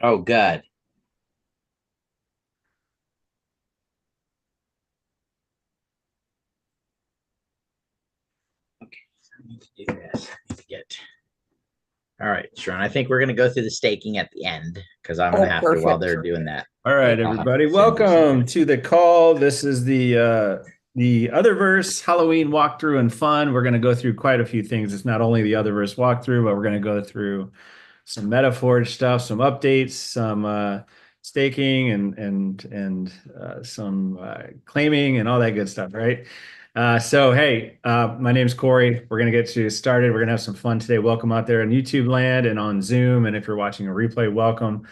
Oh, good. Okay, so I need to do this. I need to get. All right, Sharon. I think we're going to go through the staking at the end because I'm going to Oh, have to while perfect. they're doing that. All right, everybody. Send you some Welcome things. to the call. This is the Otherverse Halloween walkthrough and fun. We're going to go through quite a few things. It's not only the Otherverse walkthrough, but we're going to go through some MetaForge stuff, some updates, some staking and some claiming and all that good stuff, right? My name's Corey. We're going to get you started. We're going to have some fun today. Welcome out there in YouTube land and on Zoom. And if you're watching a replay, welcome.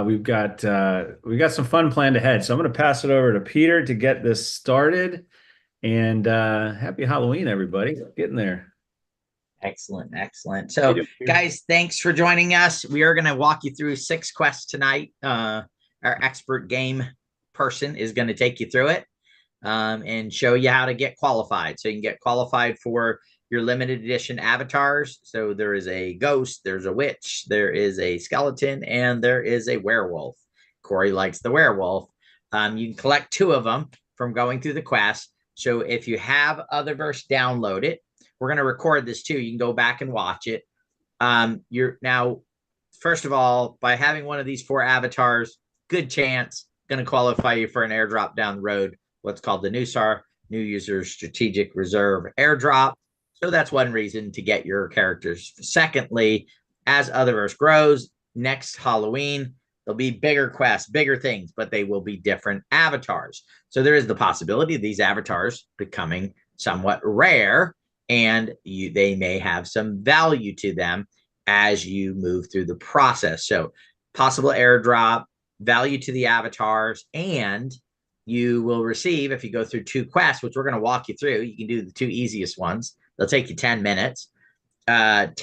We've got some fun planned ahead. So I'm going to pass it over to Peter to get this started. And happy Halloween, everybody. Getting there. Excellent, excellent. So, guys, thanks for joining us. We are going to walk you through 6 quests tonight. Our expert game person is going to take you through it and show you how to get qualified. So you can get qualified for your limited edition avatars. So there is a ghost, there's a witch, there is a skeleton, and there is a werewolf. Corey likes the werewolf. You can collect 2 of them from going through the quest. So if you have Otherverse, download it. We're going to record this too. You can go back and watch it. You're now, first of all, by having one of these 4 avatars, good chance going to qualify you for an airdrop down the road, what's called the New User Strategic Reserve airdrop. So that's one reason to get your characters. Secondly, as Otherverse grows, next Halloween, there'll be bigger quests, bigger things, but they will be different avatars. So there is the possibility of these avatars becoming somewhat rare, and they may have some value to them as you move through the process. So possible airdrop, value to the avatars, and you will receive, if you go through 2 quests, which we're going to walk you through, you can do the 2 easiest ones. They'll take you 10 minutes, 10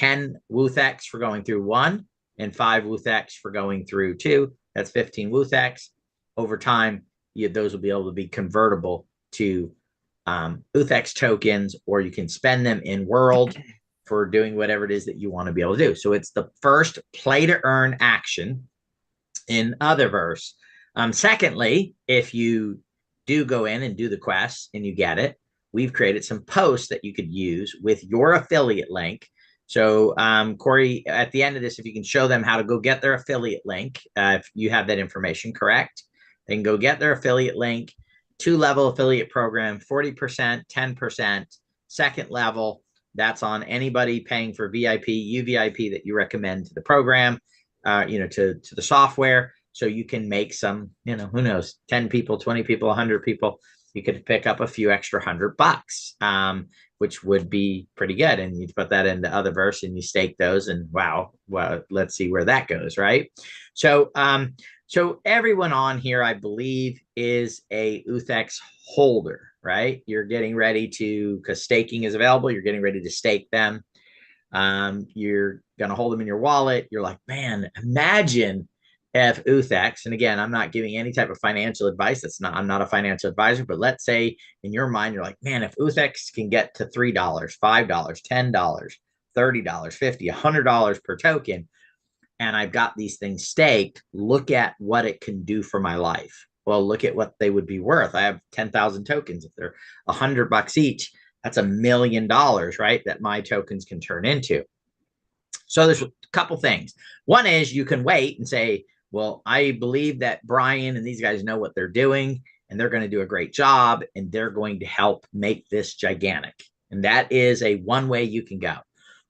Wuthex for going through 1 and 5 Wuthex for going through 2. That's 15 Wuthex. Over time, those will be able to be convertible to Uthex tokens, or you can spend them in world for doing whatever it is that you want to be able to do. So it's the first play to earn action in Otherverse. Secondly, if you do go in and do the quest and you get it, we've created some posts that you could use with your affiliate link. So, Corey, at the end of this, if you can show them how to go get their affiliate link, if you have that information correct, they can go get their affiliate link. 2-level affiliate program, 40%, 10%. Second level, that's on anybody paying for VIP, UVIP that you recommend to the program, to the software. So you can make some, who knows, 10 people, 20 people, 100 people. You could pick up a few extra $100, which would be pretty good. And you put that into Otherverse and you stake those, and wow, well, let's see where that goes, right? So everyone on here, I believe, is a Uthex holder, right? You're getting ready to, because staking is available, you're getting ready to stake them. You're going to hold them in your wallet. You're like, man, imagine if Uthex, and again, I'm not giving any type of financial advice. I'm not a financial advisor, but let's say in your mind, you're like, man, if Uthex can get to $3, $5, $10, $30, $50, $100 per token, and I've got these things staked, look at what it can do for my life. Well, look at what they would be worth. I have 10,000 tokens. If they're $100 each, that's $1 million, right? That my tokens can turn into. So there's a couple things. One is you can wait and say, well, I believe that Brian and these guys know what they're doing, and they're going to do a great job, and they're going to help make this gigantic. And that is a one way you can go.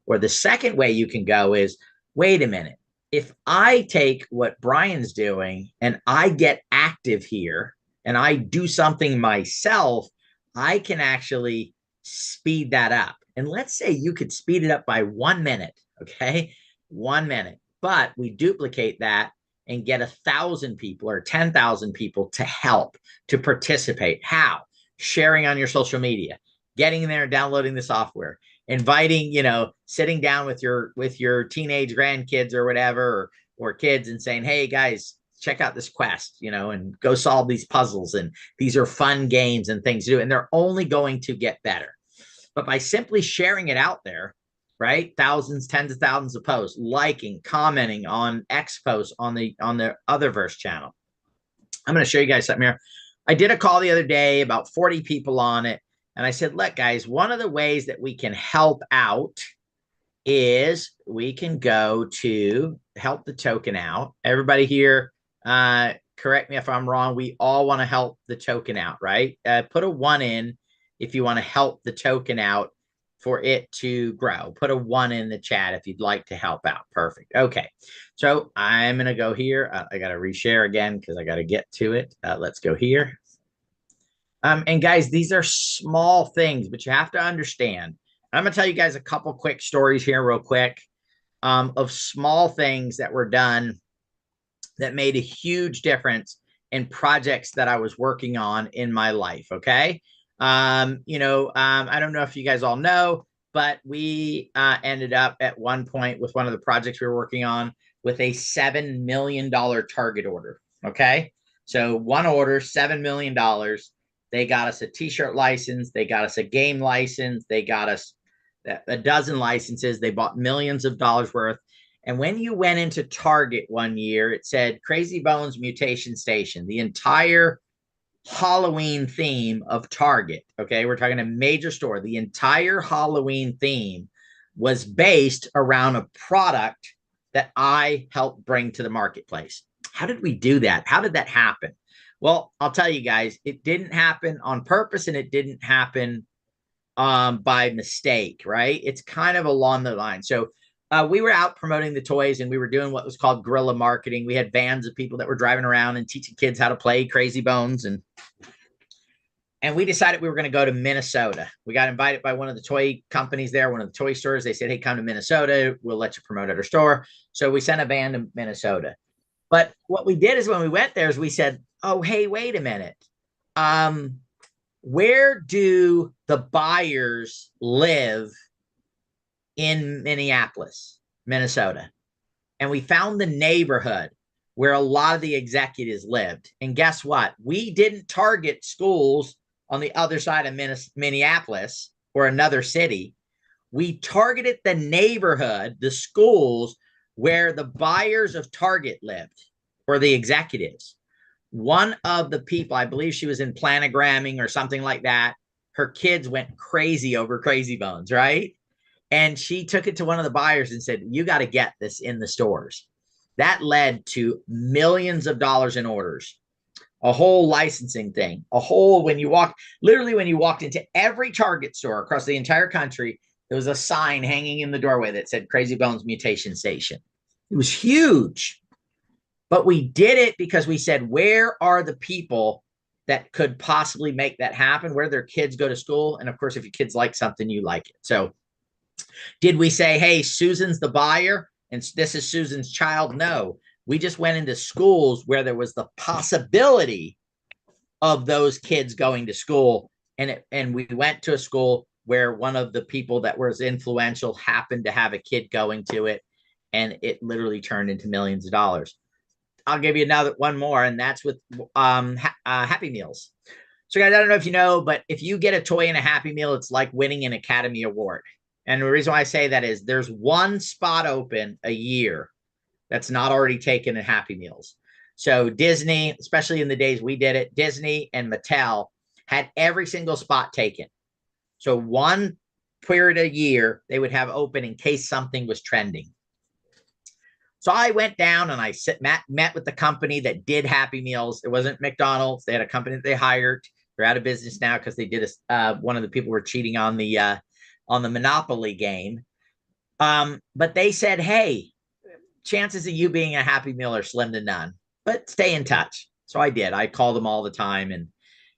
Or the second way you can go is, wait a minute. If I take what Brian's doing and I get active here and I do something myself, I can actually speed that up. And let's say you could speed it up by 1 minute, okay? 1 minute. But we duplicate that and get 1,000 people or 10,000 people to help, to participate. How? Sharing on your social media, getting there, downloading the software, inviting, sitting down with your teenage grandkids or whatever, or kids, and saying, hey guys, check out this quest, and go solve these puzzles. And these are fun games and things to do. And they're only going to get better. But by simply sharing it out there, right? Thousands, tens of thousands of posts, liking, commenting on X posts on the Utherverse channel. I'm going to show you guys something here. I did a call the other day, about 40 people on it. And I said, look, guys, one of the ways that we can help out is we can go to help the token out. Everybody here, correct me if I'm wrong. We all want to help the token out, right? Put a 1 in if you want to help the token out for it to grow. Put a 1 in the chat if you'd like to help out. Perfect. Okay. So I'm going to go here. I got to reshare again because I got to get to it. Let's go here. And guys, these are small things, but you have to understand. I'm going to tell you guys a couple quick stories here real quick of small things that were done that made a huge difference in projects that I was working on in my life. Okay. I don't know if you guys all know, but we ended up at one point with one of the projects we were working on with a $7 million target order. Okay. So one order, $7 million. They got us a t-shirt license. They got us a game license. They got us a dozen licenses. They bought millions of dollars worth. And when you went into Target one year, it said Crazy Bones Mutation Station, the entire Halloween theme of Target. Okay. We're talking a major store. The entire Halloween theme was based around a product that I helped bring to the marketplace. How did we do that? How did that happen? Well, I'll tell you guys, it didn't happen on purpose and it didn't happen by mistake, right? It's kind of along the line. So we were out promoting the toys and we were doing what was called guerrilla marketing. We had vans of people that were driving around and teaching kids how to play Crazy Bones. And we decided we were going to go to Minnesota. We got invited by one of the toy companies there, one of the toy stores. They said, hey, come to Minnesota. We'll let you promote at our store. So we sent a van to Minnesota. But what we did is when we went there is we said, oh, hey, wait a minute. Where do the buyers live in Minneapolis, Minnesota? And we found the neighborhood where a lot of the executives lived. And guess what? We didn't target schools on the other side of Minneapolis or another city. We targeted the neighborhood, the schools where the buyers of Target lived or the executives. One of the people, I believe she was in planogramming or something like that. Her kids went crazy over Crazy Bones, right? And she took it to one of the buyers and said, you got to get this in the stores. That led to millions of dollars in orders, a whole licensing thing, when you walked into every Target store across the entire country, there was a sign hanging in the doorway that said Crazy Bones Mutation Station. It was huge. But we did it because we said, where are the people that could possibly make that happen? Where their kids go to school? And of course, if your kids like something, you like it. So did we say, hey, Susan's the buyer and this is Susan's child? No, we just went into schools where there was the possibility of those kids going to school. And we went to a school where one of the people that was influential happened to have a kid going to it. And it literally turned into millions of dollars. I'll give you one more, and that's with Happy Meals. So guys, I don't know if you know, but if you get a toy and a Happy Meal, it's like winning an Academy Award. And the reason why I say that is there's one spot open a year that's not already taken in Happy Meals. So Disney, especially in the days we did it, Disney and Mattel had every single spot taken. So one period a year they would have open in case something was trending. So I went down and I met with the company that did Happy Meals. It wasn't McDonald's. They had a company that they hired. They're out of business now because they did one of the people were cheating on the Monopoly game. But they said, hey, chances of you being a Happy Meal are slim to none, but stay in touch. So I did. I called them all the time.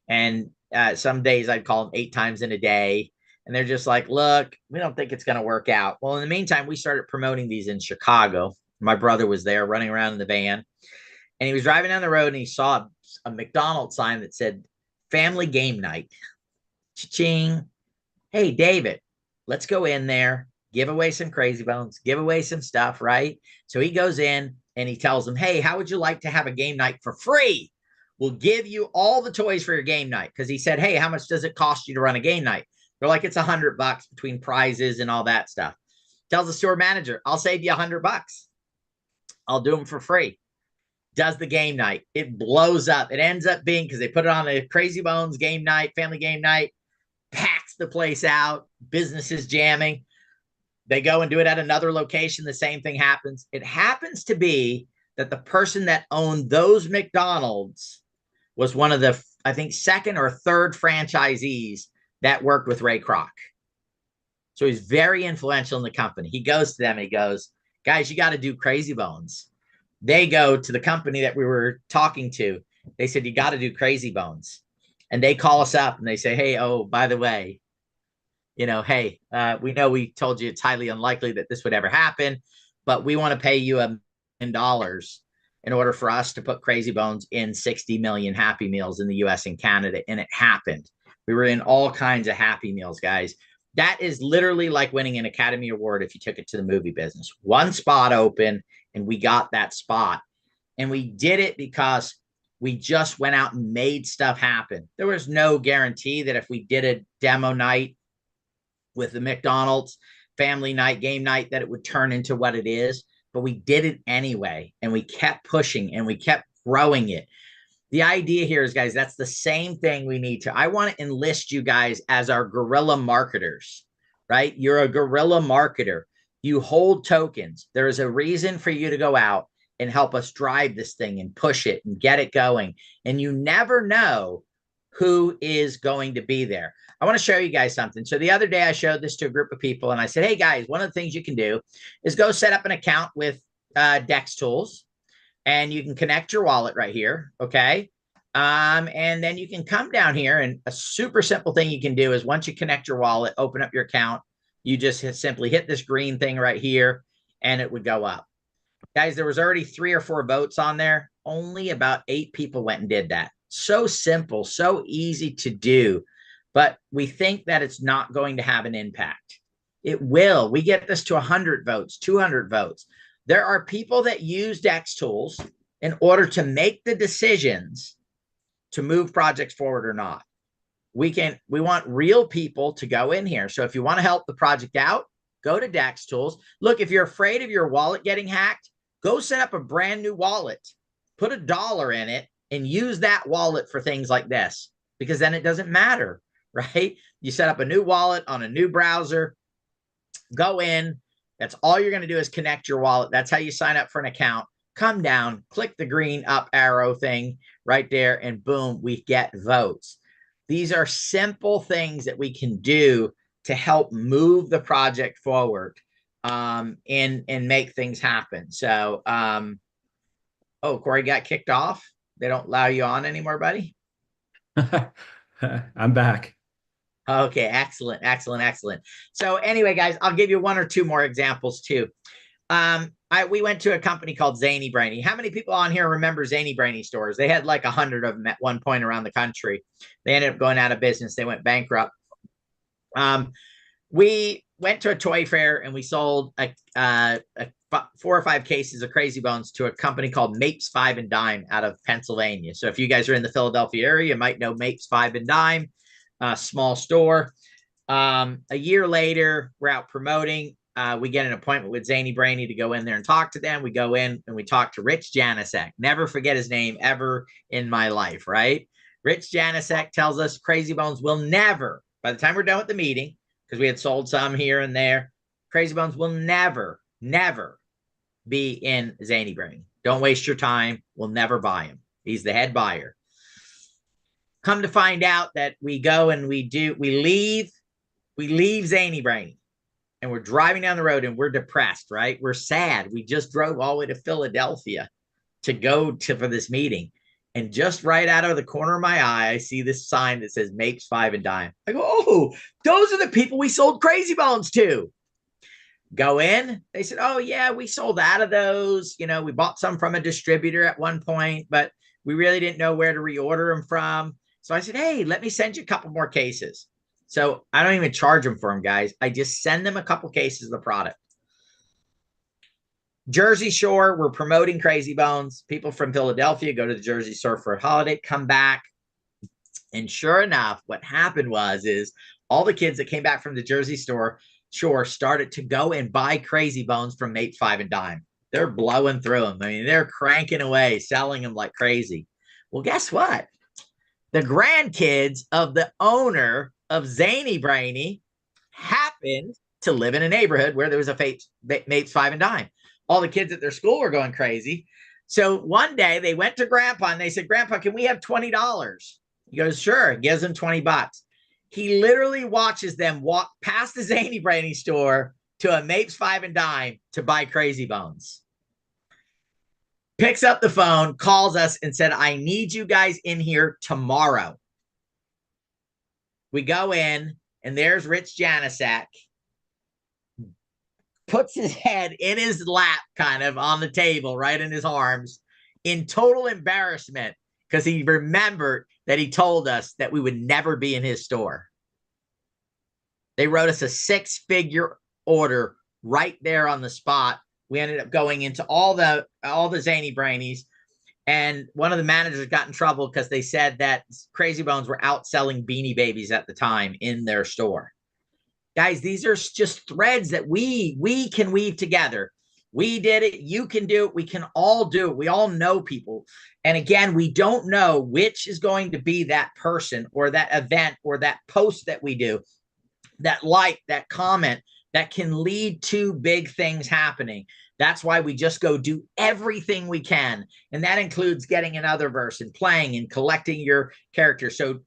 And some days I'd call them 8 times in a day. And they're just like, look, we don't think it's going to work out. Well, in the meantime, we started promoting these in Chicago. My brother was there running around in the van and he was driving down the road and he saw a McDonald's sign that said family game night. Cha-ching. Hey, David, let's go in there, give away some Crazy Bones, give away some stuff, right? So he goes in and he tells them, hey, how would you like to have a game night for free? We'll give you all the toys for your game night. Because he said, hey, how much does it cost you to run a game night? They're like, it's $100 between prizes and all that stuff. Tells the store manager, I'll save you $100. I'll do them for free. Does the game night. It blows up. It ends up being, because they put it on a Crazy Bones game night, family game night, packs the place out, businesses jamming. They go and do it at another location. The same thing happens. It happens to be that the person that owned those McDonald's was one of the, I think, second or third franchisees that worked with Ray Kroc. So he's very influential in the company. He goes to them and he goes, guys, you got to do Crazy Bones. They go to the company that we were talking to. They said, you got to do Crazy Bones. And they call us up and they say, hey, oh, by the way, you know, hey, we know we told you it's highly unlikely that this would ever happen, but we want to pay you $1 million in order for us to put Crazy Bones in 60 million Happy Meals in the US and Canada. And it happened. We were in all kinds of Happy Meals, guys. That is literally like winning an Academy Award if you took it to the movie business. One spot open, and we got that spot. And we did it because we just went out and made stuff happen. There was no guarantee that if we did a demo night with the McDonald's family night, game night, that it would turn into what it is. But we did it anyway, and we kept pushing, and we kept growing it. The idea here is, guys, that's the same thing we need to. I want to enlist you guys as our guerrilla marketers, right? You're a guerrilla marketer. You hold tokens. There is a reason for you to go out and help us drive this thing and push it and get it going. And you never know who is going to be there. I want to show you guys something. So the other day I showed this to a group of people and I said, hey guys, one of the things you can do is go set up an account with Dex Tools, and you can connect your wallet right here. Okay. And then you can come down here, and a super simple thing you can do is once you connect your wallet, open up your account, you just simply hit this green thing right here and it would go up. Guys, there was already 3 or 4 votes on there. Only about 8 people went and did that. So simple, so easy to do, but we think that it's not going to have an impact. It will. We get this to 100 votes, 200 votes. There are people that use Dex Tools in order to make the decisions to move projects forward or not. We want real people to go in here. So if you want to help the project out, go to Dex Tools. Look, if you're afraid of your wallet getting hacked, go set up a brand new wallet, put $1 in it, and use that wallet for things like this, because then it doesn't matter, right? You set up a new wallet on a new browser, go in. That's all you're going to do is connect your wallet. That's how you sign up for an account. Come down, click the green up arrow thing right there, and boom, we get votes. These are simple things that we can do to help move the project forward and make things happen. So, oh, Corey got kicked off. They don't allow you on anymore, buddy? I'm back. Okay, excellent, excellent, excellent. So anyway, guys, I'll give you 1 or 2 more examples too. We went to a company called Zany Brainy. How many people on here remember Zany Brainy stores? They had like 100 of them at one point around the country. They ended up going out of business. They went bankrupt. We went to a toy fair and we sold 4 or 5 cases of Crazy Bones to a company called Mapes 5 and Dime out of Pennsylvania. So if you guys are in the Philadelphia area, you might know Mapes 5 and Dime, small store. A year later, we're out promoting. We get an appointment with Zany Brainy to go in there and talk to them. We go in and we talk to Rich Janicek. Never forget his name ever in my life, right? Rich Janicek tells us Crazy Bones will never, by the time we're done with the meeting, because we had sold some here and there, Crazy Bones will never, never be in Zany Brainy. Don't waste your time. We'll never buy him. He's the head buyer. Come to find out that we go and we leave Zany Brainy. And we're driving down the road and we're depressed, right? We're sad. We just drove all the way to Philadelphia to go for this meeting. And just right out of the corner of my eye, I see this sign that says Mapes 5 and Dime. I go, oh, those are the people we sold Crazy Bones to. Go in. They said, oh, yeah, we sold out of those. You know, we bought some from a distributor at one point, but we really didn't know where to reorder them from. So I said, hey, let me send you a couple more cases. So I don't even charge them for them, guys. I just send them a couple cases of the product. Jersey Shore, we're promoting Crazy Bones. People from Philadelphia go to the Jersey Shore for a holiday, come back. And sure enough, what happened is all the kids that came back from the Jersey store Shore started to go and buy Crazy Bones from Mate 5 and Dime. They're blowing through them. I mean, they're cranking away, selling them like crazy. Well, guess what? The grandkids of the owner of Zany Brainy happened to live in a neighborhood where there was a Mates 5 and Dime. All the kids at their school were going crazy. So one day they went to Grandpa and they said, Grandpa, can we have $20? He goes, sure. Gives them $20. He literally watches them walk past the Zany Brainy store to a Mates 5 and Dime to buy Crazy Bones. Picks up the phone, calls us and said, I need you guys in here tomorrow. We go in and there's Rich Janasek, puts his head in his lap kind of on the table, right in his arms, in total embarrassment because he remembered that he told us that we would never be in his store. They wrote us a 6-figure order right there on the spot. We ended up going into all the Zany Brainies, and one of the managers got in trouble because they said that Crazy Bones were outselling Beanie Babies at the time in their store. Guys, these are just threads that we can weave together. We did it. You can do it. We can all do it. We all know people. And again, we don't know which is going to be that person or that event or that post that we do, that like, that comment that can lead to big things happening. That's why we just go do everything we can. And that includes getting in Utherverse and playing and collecting your characters. So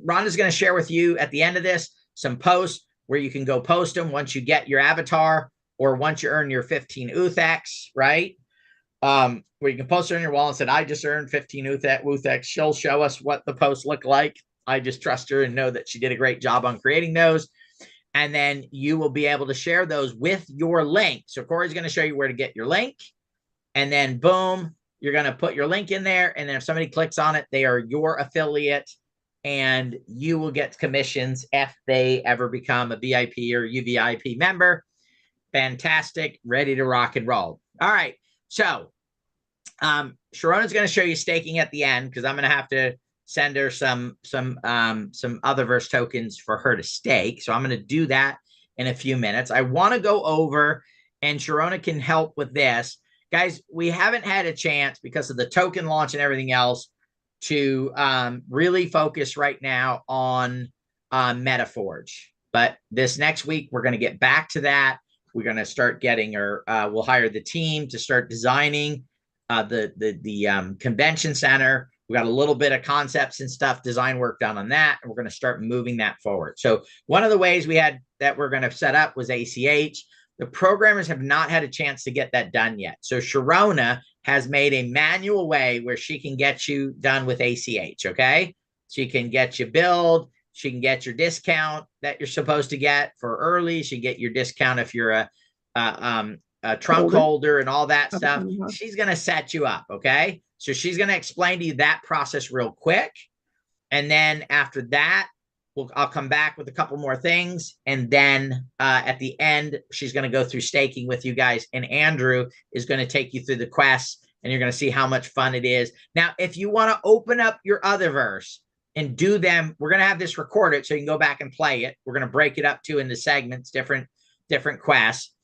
Rhonda's going to share with you at the end of this some posts where you can go post them once you get your avatar or once you earn your 15 UTHX, right? Where you can post it on your wall and say, I just earned 15 UTHX. She'll show us what the posts look like. I just trust her and know that she did a great job on creating those. And then you will be able to share those with your link. So Corey's going to show you where to get your link. And then boom, you're going to put your link in there. And then if somebody clicks on it, they are your affiliate. And you will get commissions if they ever become a VIP or UVIP member. Fantastic. Ready to rock and roll. All right. So Sharona's going to show you staking at the end because I'm going to have to send her some Utherverse tokens for her to stake. So I'm going to do that in a few minutes. I want to go over, and Sharona can help with this. Guys, we haven't had a chance because of the token launch and everything else to really focus right now on MetaForge. But this next week, we're going to get back to that. We're going to start getting her, we'll hire the team to start designing the convention center. We got a little bit of concepts and stuff, design work done on that, and we're going to start moving that forward. So one of the ways we had that we're going to set up was ACH. The programmers have not had a chance to get that done yet. So Sharona has made a manual way where she can get you done with ACH, okay? She can get you billed. She can get your discount that you're supposed to get for early. She can get your discount if you're a trunk holder and all that stuff. She's going to set you up, okay? So she's going to explain to you that process real quick. And then after that, I'll come back with a couple more things. And then at the end, she's going to go through staking with you guys. And Andrew is going to take you through the quests, and you're going to see how much fun it is. Now, if you want to open up your Utherverse and do them, we're going to have this recorded so you can go back and play it. We're going to break it up too into segments, different quests.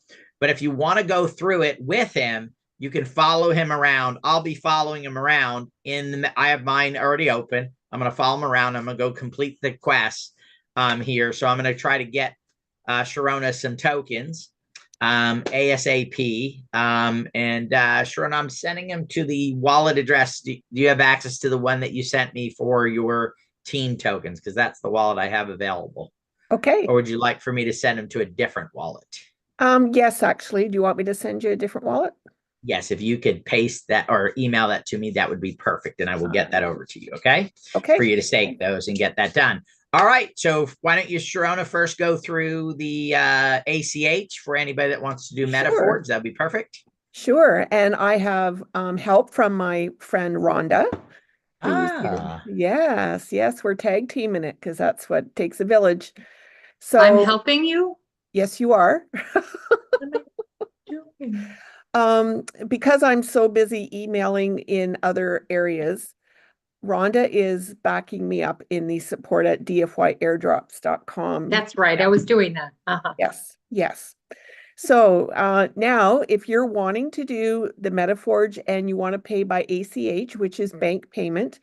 But if you want to go through it with him, you can follow him around. I'll be following him around. I have mine already open. I'm going to follow him around. I'm going to go complete the quest here. So I'm going to try to get Sharona some tokens ASAP. And Sharona, I'm sending him to the wallet address. Do you have access to the one that you sent me for your team tokens? Because that's the wallet I have available. Okay. Or would you like for me to send him to a different wallet? Yes, actually. Do you want me to send you a different wallet? Yes, if you could paste that or email that to me, that would be perfect. And I will get that over to you, okay? Okay. For you to stake those and get that done. All right. So why don't you, Sharona, first go through the ACH for anybody that wants to do MetaForge? That'd be perfect. Sure. And I have help from my friend Rhonda. Yes, we're tag teaming it because that's what takes a village. So I'm helping you? Yes, you are. Because I'm so busy emailing in other areas, Rhonda is backing me up in the support at dfyairdrops.com. That's right. I was doing that. Yes, yes. So now if you're wanting to do the MetaForge and you want to pay by ACH, which is bank payment,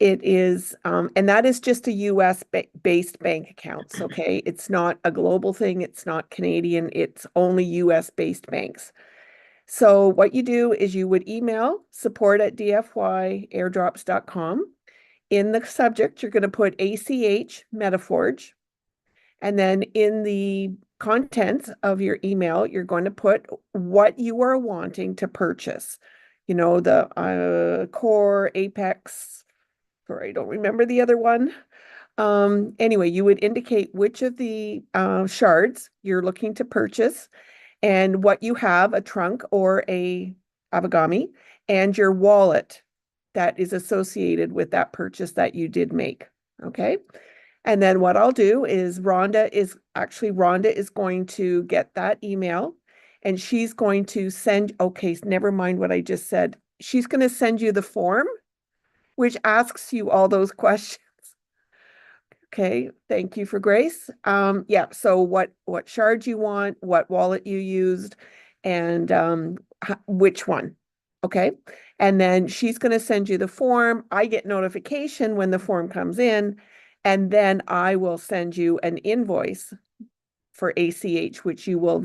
it is, and that is just a US based bank accounts, okay? It's not a global thing. It's not Canadian. It's only US based banks. So what you do is you would email support at dfyairdrops.com. In the subject, you're going to put ACH MetaForge. And then in the contents of your email, you're going to put what you are wanting to purchase. You know, the Core, Apex, or I don't remember the other one. Anyway, you would indicate which of the shards you're looking to purchase and what you have, a trunk or a Abigami, and your wallet that is associated with that purchase that you did make. Okay. And then what I'll do is Rhonda is going to get that email and she's going to send, okay, never mind what I just said. She's going to send you the form, which asks you all those questions. Okay, thank you for Grace. Yeah, so what shard you want, what wallet you used, and which one. Okay, and then she's going to send you the form. I get notification when the form comes in, and then I will send you an invoice for ACH, which you will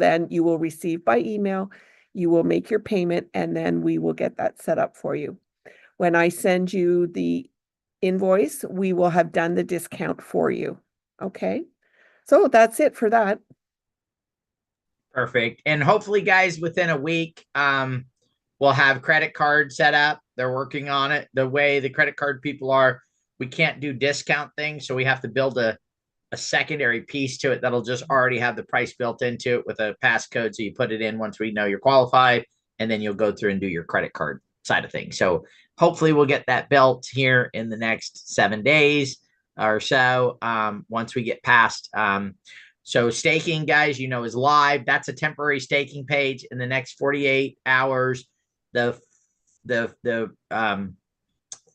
receive by email. You will make your payment, and then we will get that set up for you. When I send you the invoice, we will have done the discount for you. Okay, so that's it for that. Perfect. And hopefully, guys, within a week, we'll have credit card set up. They're working on it. The way the credit card people are, we can't do discount things, so we have to build a secondary piece to it that'll just already have the price built into it with a passcode. So you put it in once we know you're qualified, and then you'll go through and do your credit card side of things. So hopefully we'll get that built here in the next 7 days or so, once we get past. So staking, guys, you know, is live. That's a temporary staking page. In the next 48 hours, the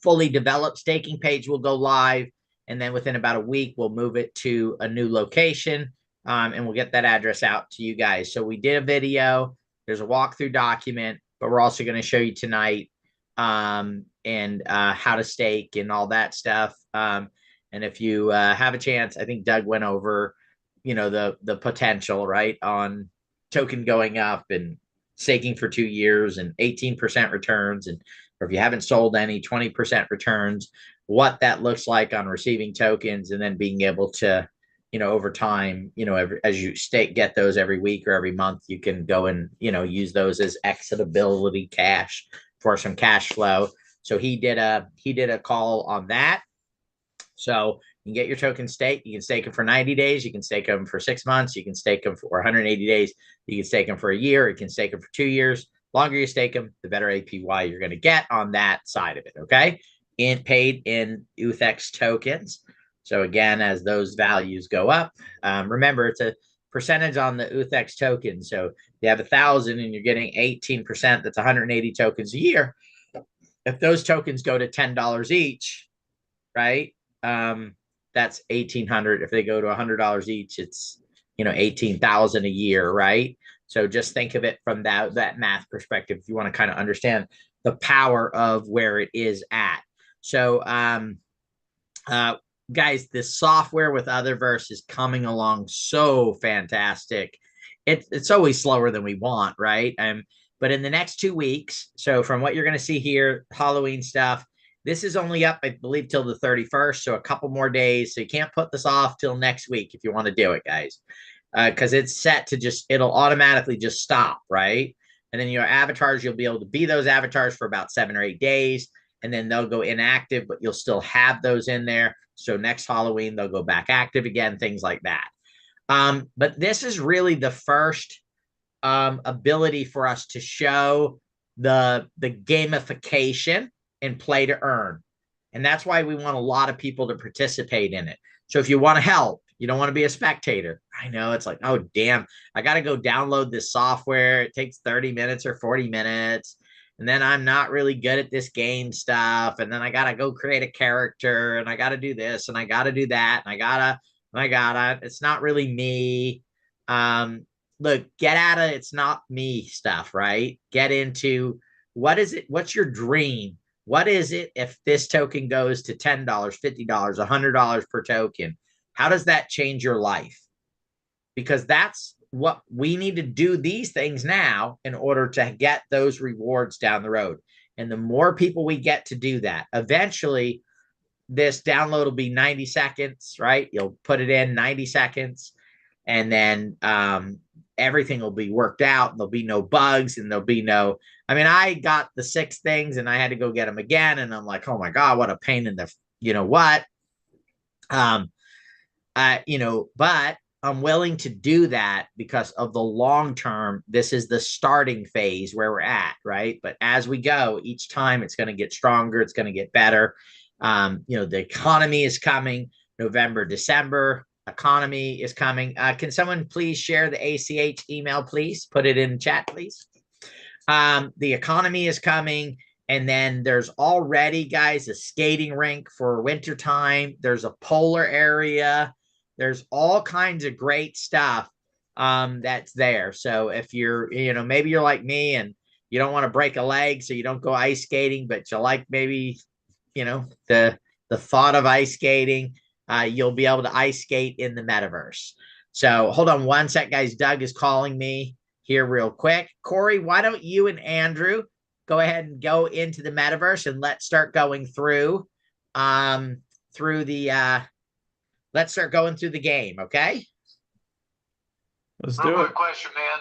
fully developed staking page will go live. And then within about a week, we'll move it to a new location, and we'll get that address out to you guys. So we did a video. There's a walkthrough document, but we're also going to show you tonight and how to stake and all that stuff. And if you have a chance, I think Doug went over, you know, the potential, right, on token going up and staking for 2 years and 18% returns, and or if you haven't sold any, 20% returns, what that looks like on receiving tokens, and then being able to, you know, over time, you know, as you get those every week or every month, you can go and, you know, use those as exitability cash for some cash flow. So he did a call on that. So you can get your token staked. You can stake them for 90 days. You can stake them for 6 months. You can stake them for 180 days. You can stake them for a year. You can stake them for 2 years. Longer you stake them, the better APY you're going to get on that side of it. Okay. Paid in UTHEX tokens. So again, as those values go up, remember it's a percentage on the UTHEX token. So you have 1,000 and you're getting 18%. That's 180 tokens a year. If those tokens go to $10 each, right? That's 1,800. If they go to $100 each, it's, you know, 18,000 a year, right? So just think of it from that math perspective if you want to kind of understand the power of where it is at. So, guys, this software with Utherverse is coming along so fantastic. It's always slower than we want, right? But in the next 2 weeks, so from what you're going to see here, Halloween stuff, this is only up, I believe, till the 31st, so a couple more days. So you can't put this off till next week if you want to do it, guys, because it's set to it'll automatically just stop, right? And then your avatars, you'll be able to be those avatars for about 7 or 8 days, and then they'll go inactive, but you'll still have those in there. So next Halloween, they'll go back active again, things like that. But this is really the first ability for us to show the gamification and play to earn. And that's why we want a lot of people to participate in it. So if you want to help, you don't want to be a spectator. I know it's like, oh, damn, I got to go download this software. It takes 30 minutes or 40 minutes. and then I'm not really good at this game stuff, and then I gotta go create a character, and I gotta do this, and I gotta do that, and I gotta. It's not really me. Look, get out of it's not me stuff, right? Get into what is it? What's your dream? What is it if this token goes to $10, $50, $100 per token? How does that change your life? Because that's what we need to do these things now in order to get those rewards down the road. And the more people we get to do that, eventually this download will be 90 seconds, right? You'll put it in 90 seconds, and then everything will be worked out. There'll be no bugs, and there'll be no, I mean, I got the 6 things and I had to go get them again. And I'm like, oh my God, what a pain in the, you know what? But I'm willing to do that because of the long term. This is the starting phase where we're at, right? But as we go, each time it's going to get stronger, it's going to get better. The economy is coming. November, December, economy is coming. Can someone please share the ACH email, please? Put it in chat, please. The economy is coming. And then there's already, guys, a skating rink for wintertime. There's a polar area. There's all kinds of great stuff that's there. So if you're, maybe you're like me and you don't want to break a leg, so you don't go ice skating, but you like maybe, the thought of ice skating, you'll be able to ice skate in the metaverse. So hold on one sec, guys. Doug is calling me here real quick. Corey, why don't you and Andrew go ahead and go into the metaverse, and let's start going through let's start going through the game, okay? Let's do it. Question, man.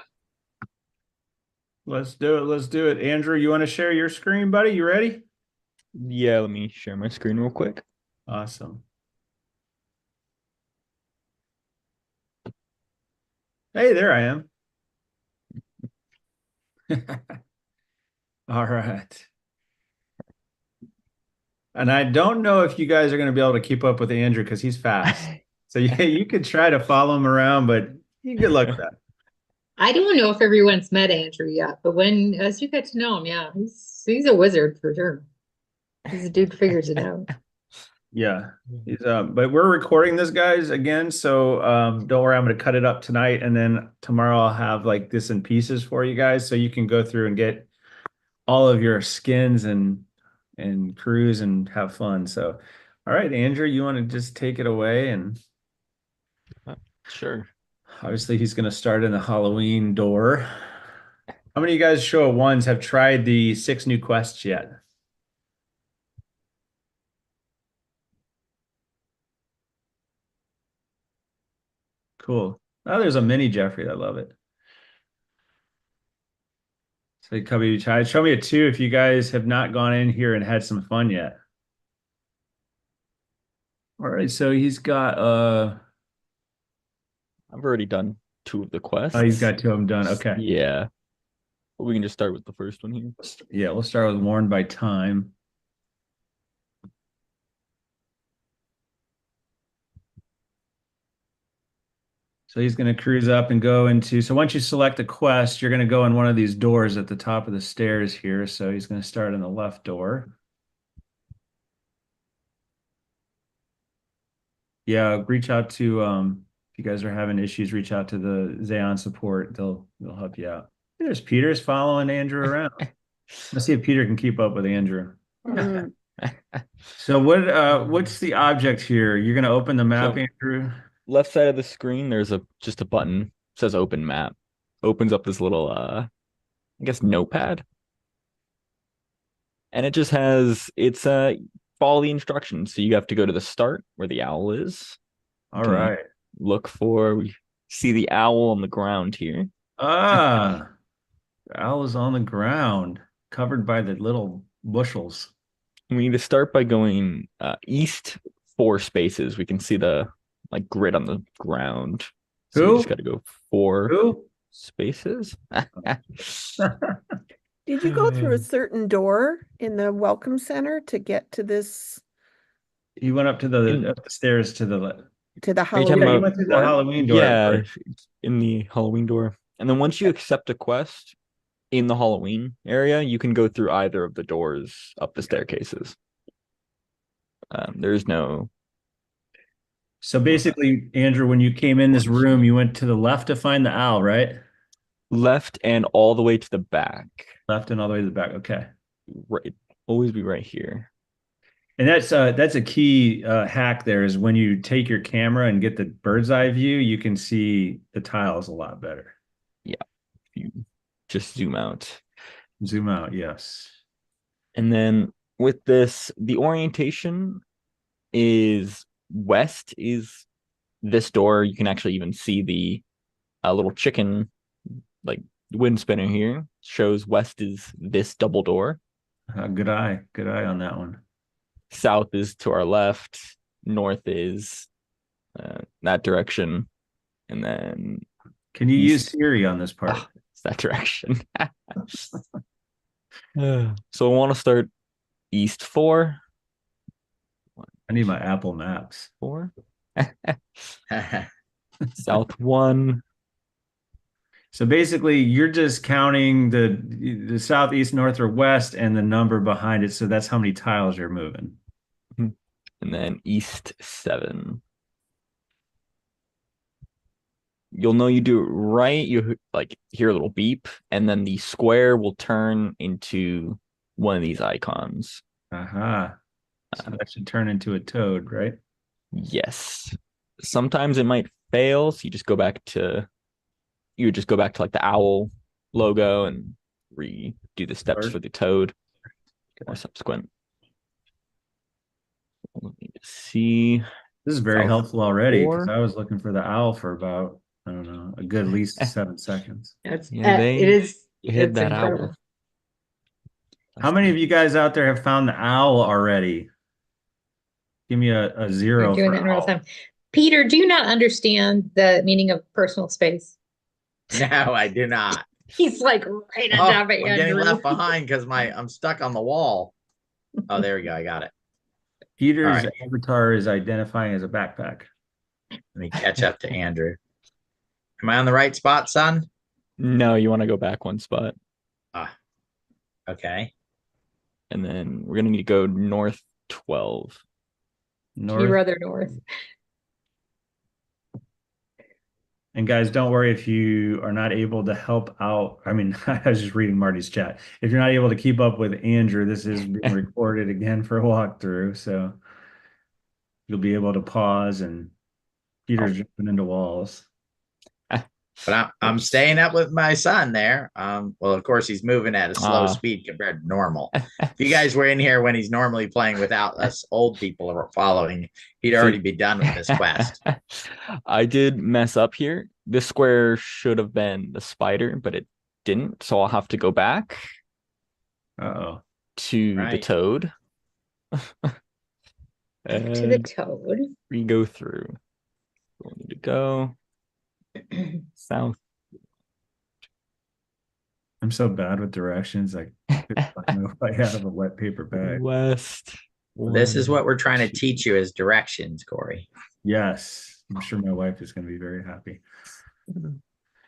Let's do it. Andrew, you want to share your screen, buddy? You ready? Yeah, let me share my screen real quick. Awesome. Hey, there I am. All right. And I don't know if you guys are going to be able to keep up with Andrew because he's fast. So yeah, you could try to follow him around, but good luck with that. I don't know if everyone's met Andrew yet, but as you get to know him, yeah, he's a wizard for sure. He's a dude who figures it out. Yeah. But we're recording this, guys, again. So don't worry, I'm going to cut it up tonight, and then tomorrow I'll have like this in pieces for you guys, so you can go through and get all of your skins and cruise and have fun. So, all right, Andrew, you want to just take it away? And sure. Obviously, he's going to start in the Halloween door. How many of you guys show of ones have tried the 6 new quests yet? Cool. Oh, there's a mini Jeffrey. I love it. So Cubby, show me a 2 if you guys have not gone in here and had some fun yet. All right, so he's got I've already done 2 of the quests. Oh, he's got 2 of them done. Okay. Yeah. But we can just start with the first one here. Yeah, we'll start with Warned by Time. So he's going to cruise up and go into, so once you select a quest, you're going to go in one of these doors at the top of the stairs here. So he's going to start in the left door. Yeah, reach out to, if you guys are having issues, reach out to the Xeon support. They'll help you out. There's Peter's following Andrew around. Let's see if Peter can keep up with Andrew. So what's the object here? You're going to open the map, Andrew? Left side of the screen, there's just a button. It says open map. Opens up this little I guess notepad. And it just has follow the instructions. So you have to go to the start where the owl is. All right. We see the owl on the ground here. The owl is on the ground, covered by the little bushels. We need to start by going east 4 spaces. We can see the grid on the ground. So you just got to go 4 spaces. Did you go through a certain door in the welcome center to get to this? You went up to the stairs to the Halloween. You went through the Halloween door. Yeah, in the Halloween door. And then once you accept a quest, in the Halloween area, you can go through either of the doors up the staircases. There's no. So basically, Andrew, when you came in this room, you went to the left to find the owl, right? Left and all the way to the back. Left and all the way to the back. Okay. Right. Always be right here. And that's a key hack there is when you take your camera and get the bird's eye view, you can see the tiles a lot better. Yeah. If you just zoom out. Zoom out, yes. And then with this, the orientation is west is this door. You can actually even see the little chicken like wind spinner here. Shows west is this double door. Good eye on that one. South is to our left. North is that direction. And then can you use Siri on this part? It's that direction. So I want to start east 4. I need my Apple Maps. 4. South 1. So basically, you're just counting the south, east, north, or west, and the number behind it. So that's how many tiles you're moving. And then east 7. You'll know you do it right. You like hear a little beep, and then the square will turn into one of these icons. Aha. So that should turn into a toad, right? Yes. Sometimes it might fail, so you just go back to like the owl logo and redo the steps for the toad or subsequent. Let me just see. This is very helpful already because I was looking for the owl for about, I don't know, a good at least 7 seconds. It is. Hit that incredible. owl. How many of you guys out there have found the owl already? Give me a 0. We're doing that in real time. Peter, do you not understand the meaning of personal space? No, I do not. He's like right on top of I'm getting Andrew. left behind because I'm stuck on the wall. Oh, there we go. I got it. Peter's avatar is identifying as a backpack. Let me catch up to Andrew. Am I on the right spot, son? No, you want to go back 1 spot. Okay. And then we're gonna need to go north 12. North. You'd rather north. And guys, don't worry if you are not able to help out. I mean, I was just reading Marty's chat. If you're not able to keep up with Andrew, this is being recorded again for a walkthrough. So you'll be able to pause and Peter's jumping into walls. But I'm staying up with my son there. Well, of course, he's moving at a slow speed compared to normal. If you guys were in here when he's normally playing without us old people following, he'd already be done with this quest. I did mess up here. This square should have been the spider, but it didn't. So I'll have to go back to the toad. To the toad. We go through. We need to go south. I'm so bad with directions. I don't know if I have a wet paper bag. West. This is what we're trying to teach you as directions, Corey. Yes. I'm sure my wife is going to be very happy.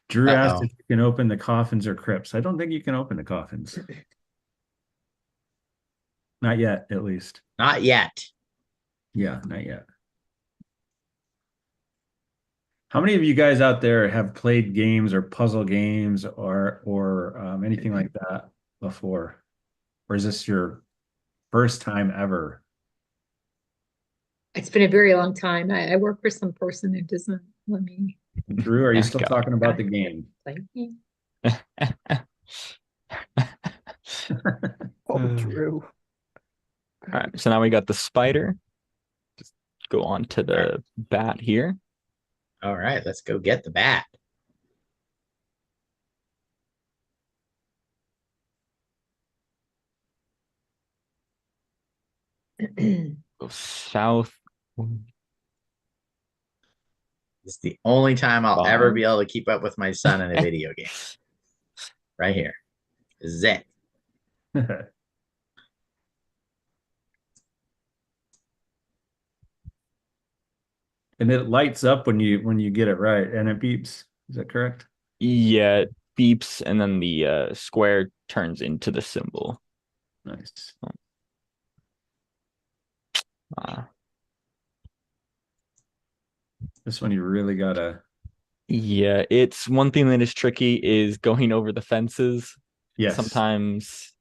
Drew asked if you can open the coffins or crypts. I don't think you can open the coffins. Not yet, at least. Not yet. Yeah, not yet. How many of you guys out there have played games or puzzle games or anything like that before? Or is this your first time ever? It's been a very long time. I work for some person who doesn't let me. Drew, are you still talking about the game? Drew. All right, so now we got the spider. Just go on to the bat here. All right, let's go get the bat. Go south. It's the only time I'll ever be able to keep up with my son in a video game. Right here. This is it. And it lights up when you get it right, and it beeps. Is that correct? Yeah, beeps, and then the square turns into the symbol. Nice. This one you really gotta. Yeah, it's one thing that is tricky is going over the fences. Yes. Sometimes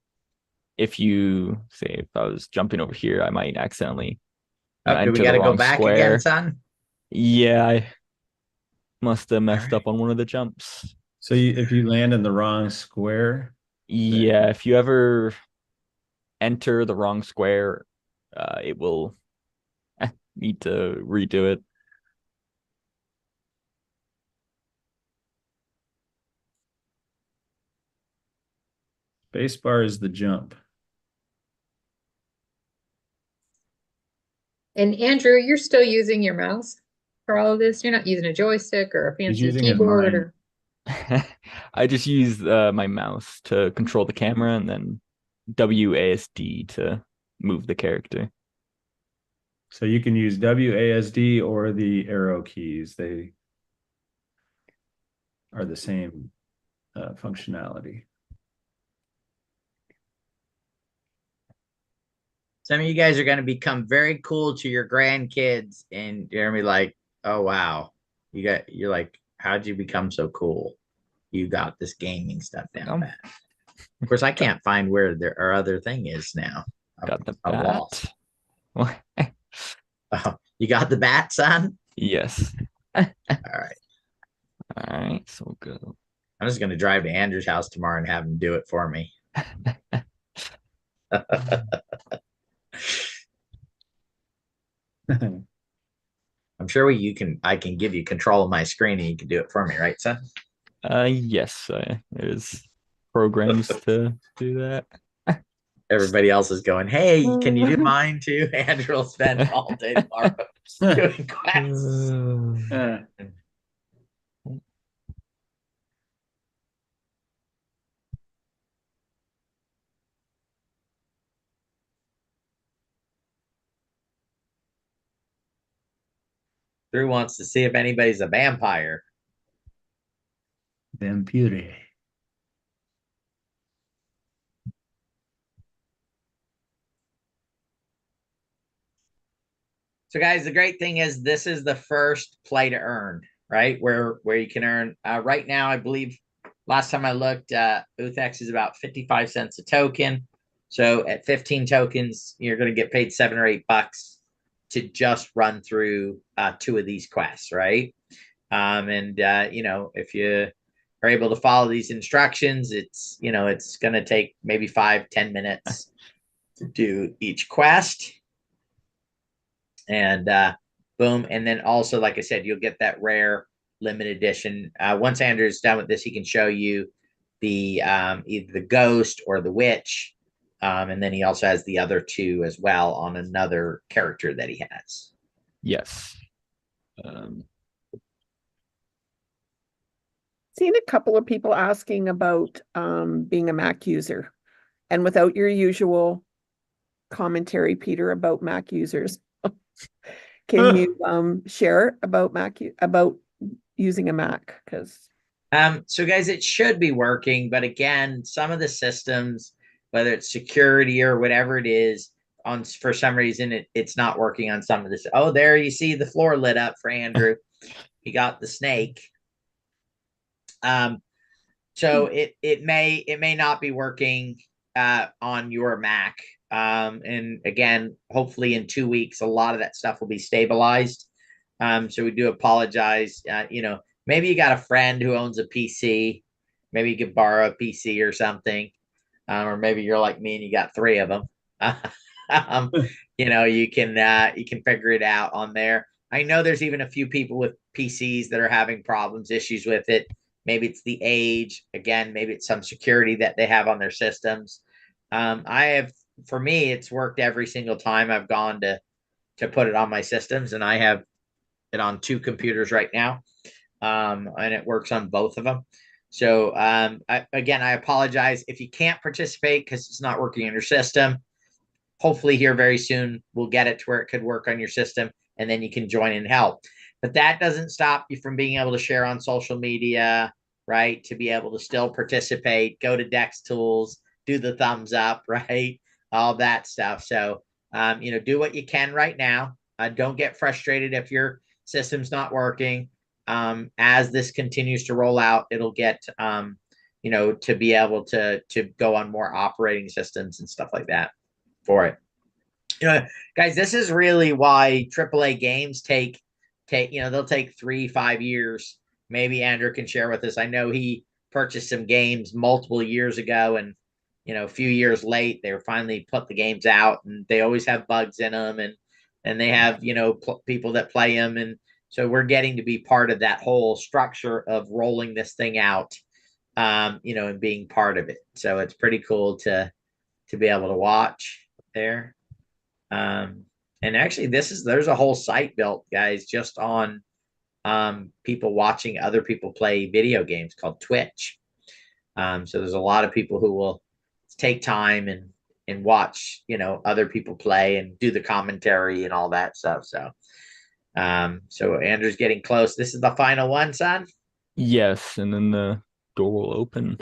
if you say if I was jumping over here, I might accidentally Do we enter got the to go wrong back square. again, son? Yeah, I must have messed right. up on one of the jumps. So if you land in the wrong square, Yeah, if you ever enter the wrong square, it will need to redo it. spacebar is the jump. And Andrew, you're still using your mouse for all of this? You're not using a joystick or a fancy using his keyboard mind. or I just use my mouse to control the camera and then WASD to move the character. So you can use WASD or the arrow keys. They are the same functionality. Some of you guys are going to become very cool to your grandkids, and you're going to be like, "Oh wow, you're like, how'd you become so cool? You got this gaming stuff down pat." Of course, I can't find where our other thing is now. Got the I'm lost. bat. Oh, you got the bat, son? Yes. All right. All right, so go. I'm just going to drive to Andrew's house tomorrow and have him do it for me. I'm sure I can give you control of my screen and you can do it for me, right, son? Yes, there's programs to do that. Everybody else is going, "Hey, can you do mine too?" Andrew will spend all day tomorrow doing quests. Drew wants to see if anybody's a vampire. Vampire. So, guys, the great thing is this is the first play to earn, right? Where you can earn. Right now, I believe last time I looked, Uthex is about 55 cents a token. So at 15 tokens, you're going to get paid $7 or $8 to just run through 2 of these quests, right? If you are able to follow these instructions, it's going to take maybe 5-10 minutes to do each quest. And boom. And then also, like I said, you'll get that rare limited edition. Once Andrew's done with this, he can show you the either the ghost or the witch. And then he also has the other 2 as well on another character that he has. Yes. Seen a couple of people asking about being a Mac user, and without your usual commentary, Peter, about Mac users. Can you share about about using a Mac? Because so guys, it should be working, but again, some of the systems, whether it's security or whatever it is, for some reason it's not working on some of this. Oh, there you see the floor lit up for Andrew. He got the snake. So it may not be working on your Mac. And again, hopefully in 2 weeks, a lot of that stuff will be stabilized. So we do apologize. Maybe you got a friend who owns a PC. Maybe you could borrow a PC or something. Or maybe you're like me and you got 3 of them. You can figure it out on there. I know there's even a few people with PCs that are having issues with it. Maybe it's the age. Again, maybe it's some security that they have on their systems. For me, it's worked every single time I've gone to put it on my systems, and I have it on 2 computers right now, and it works on both of them. So I apologize if you can't participate because it's not working on your system. Hopefully here very soon we'll get it to where it could work on your system, and then you can join and help. But that doesn't stop you from being able to share on social media, right? To be able to still participate, go to Dex Tools, do the thumbs up, right? All that stuff. So, do what you can right now. Don't get frustrated if your system's not working. As this continues to roll out, it'll get, to be able to go on more operating systems and stuff like that for it. Guys, this is really why AAA games take, they'll take 3-5 years. Maybe Andrew can share with us. I know he purchased some games multiple years ago, and a few years late, they were finally put the games out, and they always have bugs in them, and they have people that play them, and so we're getting to be part of that whole structure of rolling this thing out, and being part of it. So it's pretty cool to be able to watch there. And actually, there's a whole site built, guys, just on people watching other people play video games called Twitch. So there's a lot of people who will take time and watch, other people play and do the commentary and all that stuff. So, so Andrew's getting close. This is the final one, son. Yes, and then the door will open.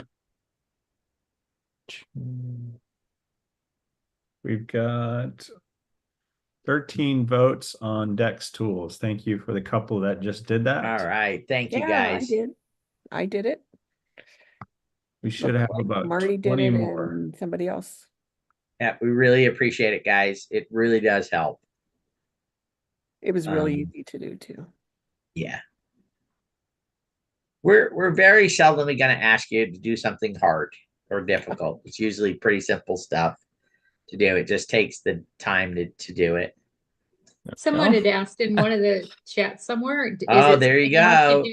We've got 13 votes on Dex Tools. Thank you for the couple that just did that. All right. Thank you, Yeah, guys. I did it. We should have about Marty did 20 it more. and somebody else. Yeah, we really appreciate it, guys. It really does help. It was really easy to do too. Yeah. We're very seldomly going to ask you to do something hard or difficult. It's usually pretty simple stuff to do. It just takes the time to do it. Someone had asked in one of the chats somewhere. Oh, there you go.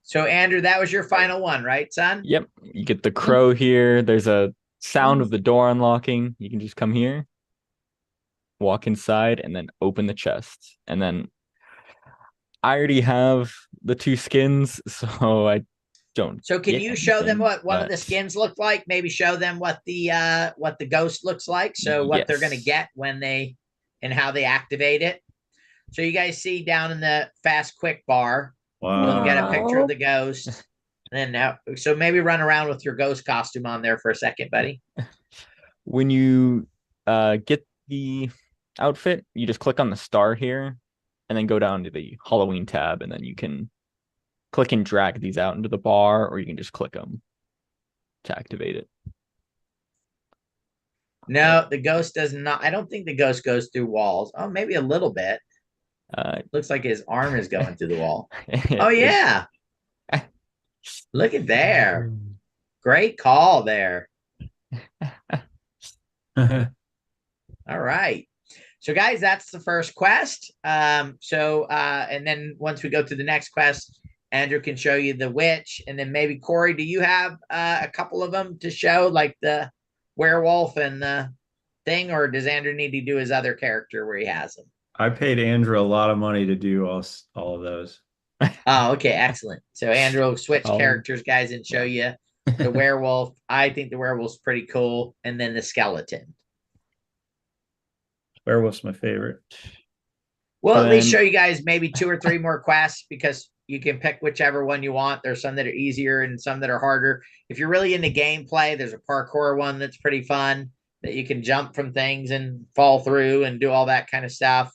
So Andrew, that was your final one, right, son? Yep. You get the crow here. There's a sound of the door unlocking. You can just come here, walk inside, and then open the chest. And then I already have the 2 skins, so I don't. So can you show them what one of the but- skins look like? Maybe show them what the ghost looks like. So what they're going to Yes. get when and how they activate it. So you guys see down in the fast quick bar, Wow. you get a picture Wow. of the ghost. And then now, so maybe run around with your ghost costume on there for a second, buddy. When you get the outfit, you just click on the star here and then go down to the Halloween tab, and then you can click and drag these out into the bar, or you can just click them to activate it. No, the ghost does not. I don't think the ghost goes through walls. Oh, maybe a little bit. Looks like his arm is going through the wall. Oh, yeah. Look at there. Great call there. All right. So guys, that's the first quest. And then once we go to the next quest, Andrew can show you the witch. And then maybe Corey, do you have a couple of them to show, like the werewolf and the thing, or does Andrew need to do his other character where he has them? I paid Andrew a lot of money to do all of those. Oh, okay, excellent. So Andrew will switch Oh. characters, guys, and show you the werewolf. I think the werewolf's pretty cool. And then the skeleton. Werewolf's my favorite. We'll at least And- show you guys maybe 2 or 3 more quests, because you can pick whichever one you want. There's some that are easier and some that are harder. If you're really into gameplay, there's a parkour one that's pretty fun, that you can jump from things and fall through and do all that kind of stuff.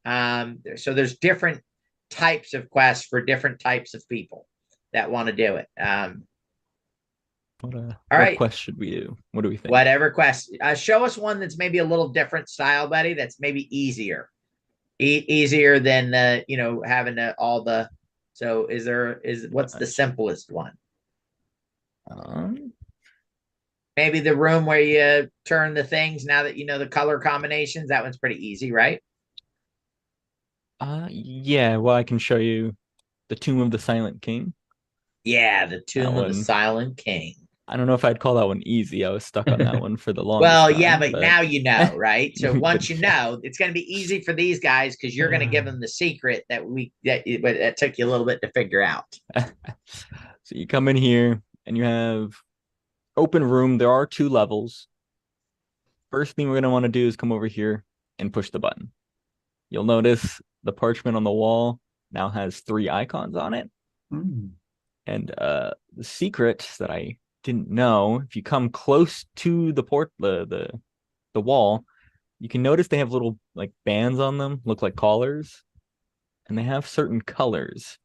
So there's different types of quests for different types of people that want to do it. What right. quest should we do? What do we think? Whatever quest. Show us one that's maybe a little different style, buddy. That's maybe easier. Easier than having all the. So what's the simplest one? Maybe the room where you turn the things, now that you know the color combinations. That one's pretty easy, right? Yeah, well, I can show you the Tomb of the Silent King. Yeah, the Tomb of the one. Silent King. I don't know if I'd call that one easy. I was stuck on that one for the longest Well, time, yeah, but now you know, right? So once But you know, it's going to be easy for these guys, because you're going to give them the secret that took you a little bit to figure out. So you come in here and you have open room. There are 2 levels. First thing we're going to want to do is come over here and push the button. You'll notice the parchment on the wall now has 3 icons on it. And the secret that I didn't know, if you come close to the wall, you can notice they have little like bands on them, look like collars, and they have certain colors.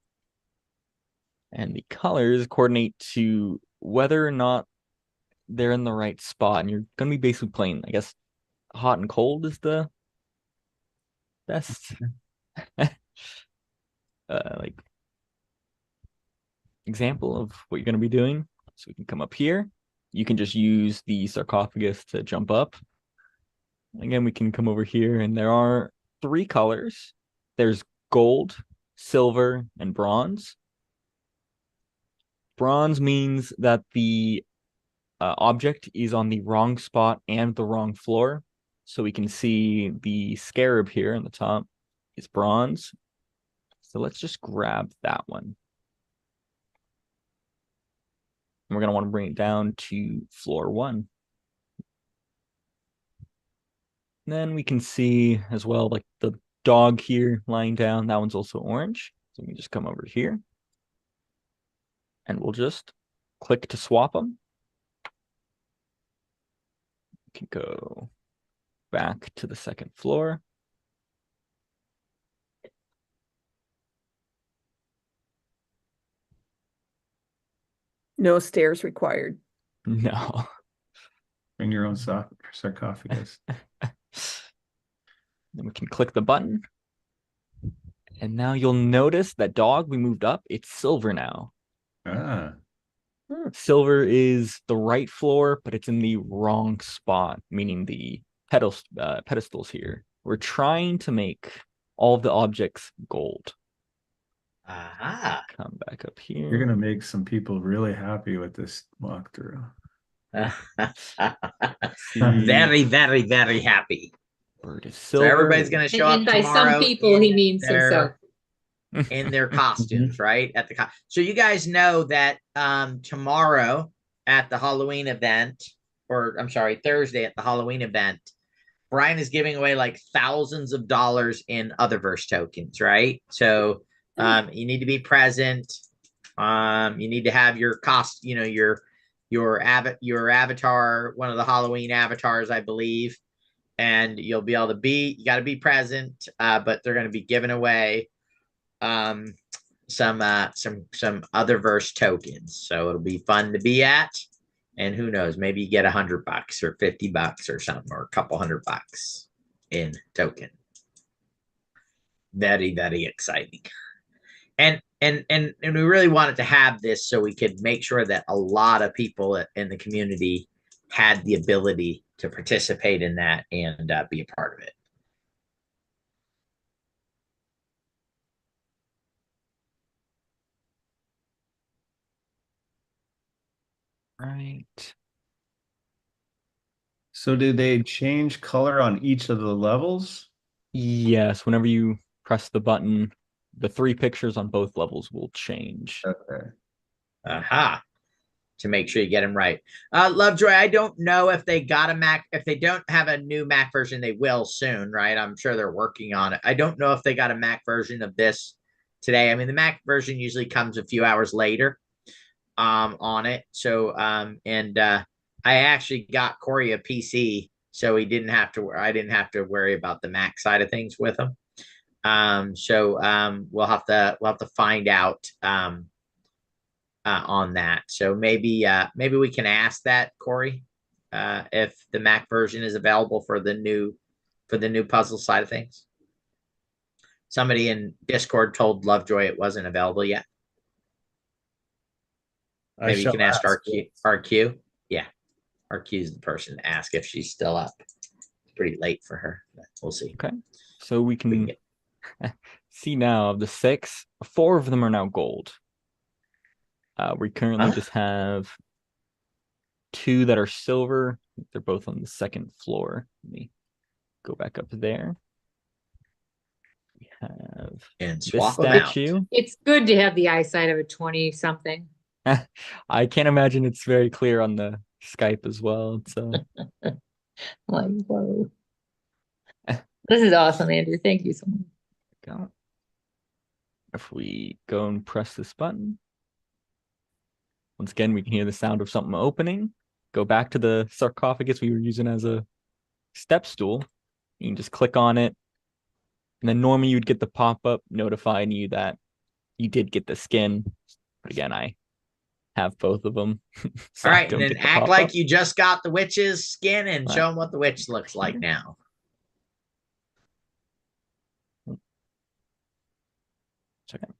And the colors coordinate to whether or not they're in the right spot. And you're gonna be basically playing, I guess, hot and cold is the best like example of what you're going to be doing. So we can come up here. You can just use the sarcophagus to jump up. Again, we can come over here, and there are 3 colors. There's gold, silver, and bronze. Bronze means that the object is on the wrong spot and the wrong floor. So we can see the scarab here on the top is bronze. So let's just grab that one. And we're going to want to bring it down to floor 1. And then we can see as well, like the dog here lying down. That one's also orange. So we can just come over here. And we'll just click to swap them. We can go back to the 2nd floor. No stairs required. No. Bring your own sarcophagus. Then we can click the button. And now you'll notice that dog we moved up, it's silver now. Ah. Silver is the right floor, but it's in the wrong spot, meaning the pedestals here. We're trying to make all of the objects gold. Aha. Come back up here. You're gonna make some people really happy with this walkthrough. Very, very, very happy. Bird is So silver. everybody's going to show up And by tomorrow. some people, he means himself. In their costumes, right? At the so you guys know that tomorrow at the Halloween event, or I'm sorry, Thursday at the Halloween event, Brian is giving away like thousands of dollars in Utherverse tokens, right? So you need to be present. You need to have your your avatar, one of the Halloween avatars, I believe, and you'll be able to you got to be present. But they're going to be giving away some Utherverse tokens, so it'll be fun to be at. And who knows, maybe you get $100 or $50 or something, or a couple $100 in token. Very, very exciting. And we really wanted to have this so we could make sure that a lot of people in the community had the ability to participate in that and be a part of it. Right. So did they change color on each of the levels? Yes, whenever you press the button, the 3 pictures on both levels will change. Okay. Aha. To make sure you get them right. Lovejoy, I don't know if they got a Mac. If they don't have a new Mac version, they will soon, right? I'm sure they're working on it. I don't know if they got a Mac version of this today. I mean, the Mac version usually comes a few hours later on it. So, I actually got Corey a PC, so he didn't have to. I didn't have to worry about the Mac side of things with him. We'll have to find out on that. So maybe we can ask that, Corey, if the Mac version is available for the new puzzle side of things. Somebody in Discord told Lovejoy it wasn't available yet. Maybe you can ask RQ. Yeah, RQ is the person to ask if she's still up. It's pretty late for her, but we'll see. Okay, so we can see now of the 6, 4 of them are now gold. We currently just have 2 that are silver. They're both on the 2nd floor. Let me go back up there. We have And this swap them out. statue. It's good to have the eyesight of a 20-something. I can't imagine it's very clear on the Skype as well. So Like, whoa. This is awesome, Andrew. Thank you so much. if we go and press this button, Once again, we can hear the sound of something opening. Go back to the sarcophagus we were using as a step stool. You can just click on it. And then normally you'd get the pop-up notifying you that you did get the skin. But again, I have both of them. All right, and then act like you just got the witch's skin and show them what the witch looks like now. Second.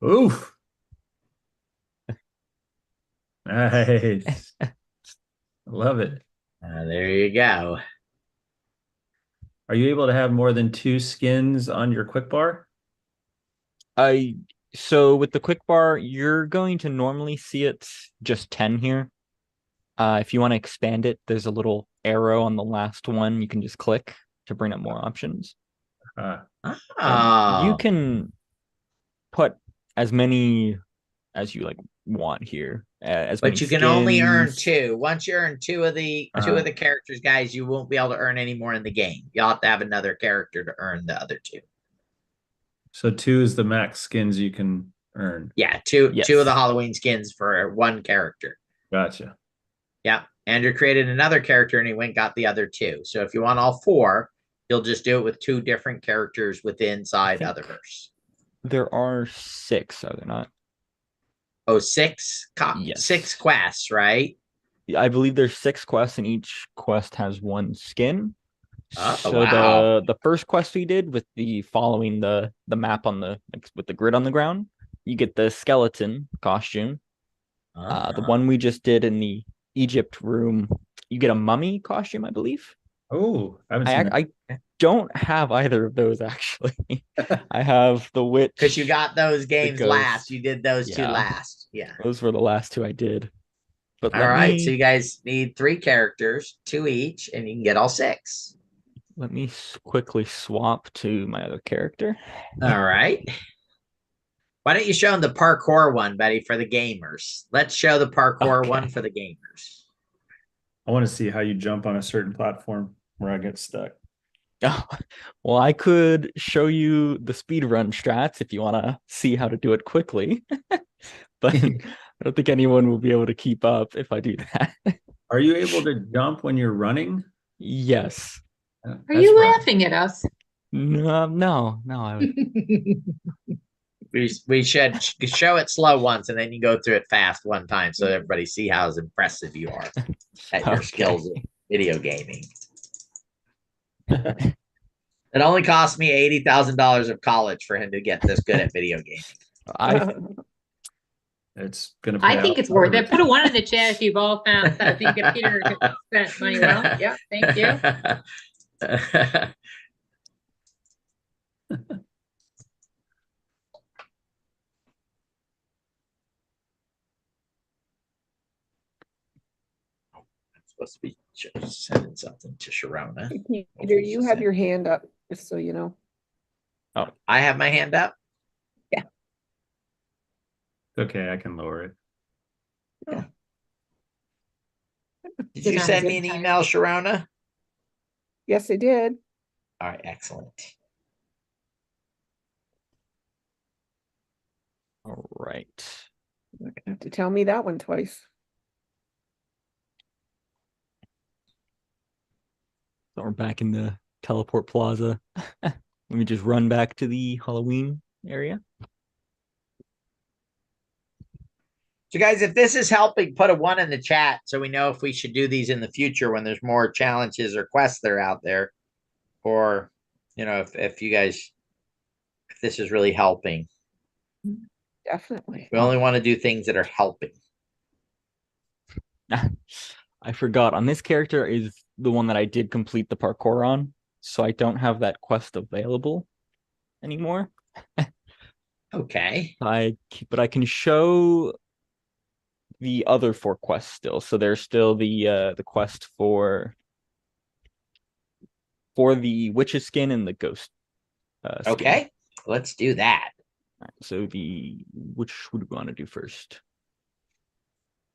Oof. Nice. I love it. There you go. Are you able to have more than 2 skins on your quick bar? So with the quick bar, you're going to normally see it just 10 here. If you want to expand it, there's a little arrow on the last one. You can just click to bring up more options. You can put as many as you like want here. But you can only earn 2. Once you earn 2 of the characters, guys, you won't be able to earn any more in the game. You'll have to have another character to earn the other 2. So 2 is the max skins you can earn. Yeah, two of the Halloween skins for 1 character. Gotcha. Yeah. Andrew created another character and he went and got the other 2. So if you want all 4, you'll just do it with 2 different characters within Utherverse. There are 6, are there not? Oh, 6? Yes. 6 quests, right? I believe there's 6 quests and each quest has 1 skin. So wow. the first quest we did with the following the map on with the grid on the ground, you get the skeleton costume. The one we just did in the Egypt room, you get a mummy costume, I believe. Oh, I don't have either of those actually. I have the witch. Because you got those games last. You did those 2 last. Yeah. Those were the last 2 I did. But all right. So you guys need 3 characters, 2 each, and you can get all 6. Let me quickly swap to my other character. All right. Why don't you show them the parkour one, Betty, for the gamers? Let's show the parkour one for the gamers. I want to see how you jump on a certain platform where I get stuck. Oh, well, I could show you the speedrun strats if you want to see how to do it quickly. But I don't think anyone will be able to keep up if I do that. Are you able to jump when you're running? Yes. Are you laughing at us? No. We should show it slow once, and then you go through it fast one time, so everybody see how impressive you are at your skills in video gaming. It only cost me $80,000 of college for him to get this good at video gaming. It's gonna. I think it's worth it. Put a 1 in the chat if you've all found that. I think Peter spent money well. Yeah, thank you. Supposed to be sending something to Sharona. Peter, you have your hand up, just so you know. Oh, I have my hand up? Yeah. Okay, I can lower it. Yeah. Did you send me an email, Sharona? Yes, I did. All right, excellent. All right. You're gonna have to tell me that one twice. So we're back in the teleport plaza. Let me just run back to the Halloween area. So guys, if this is helping, put a 1 in the chat so we know if we should do these in the future when there's more challenges or quests that are out there. Or, you know, if you guys, if this is really helping. Definitely. We only want to do things that are helping. I forgot. On this character is the one that I did complete the parkour on. So I don't have that quest available anymore. Okay. But I can show the other 4 quests still. So there's still the quest for the witch's skin and the ghost skin. Okay, let's do that. All right, so which would we want to do first?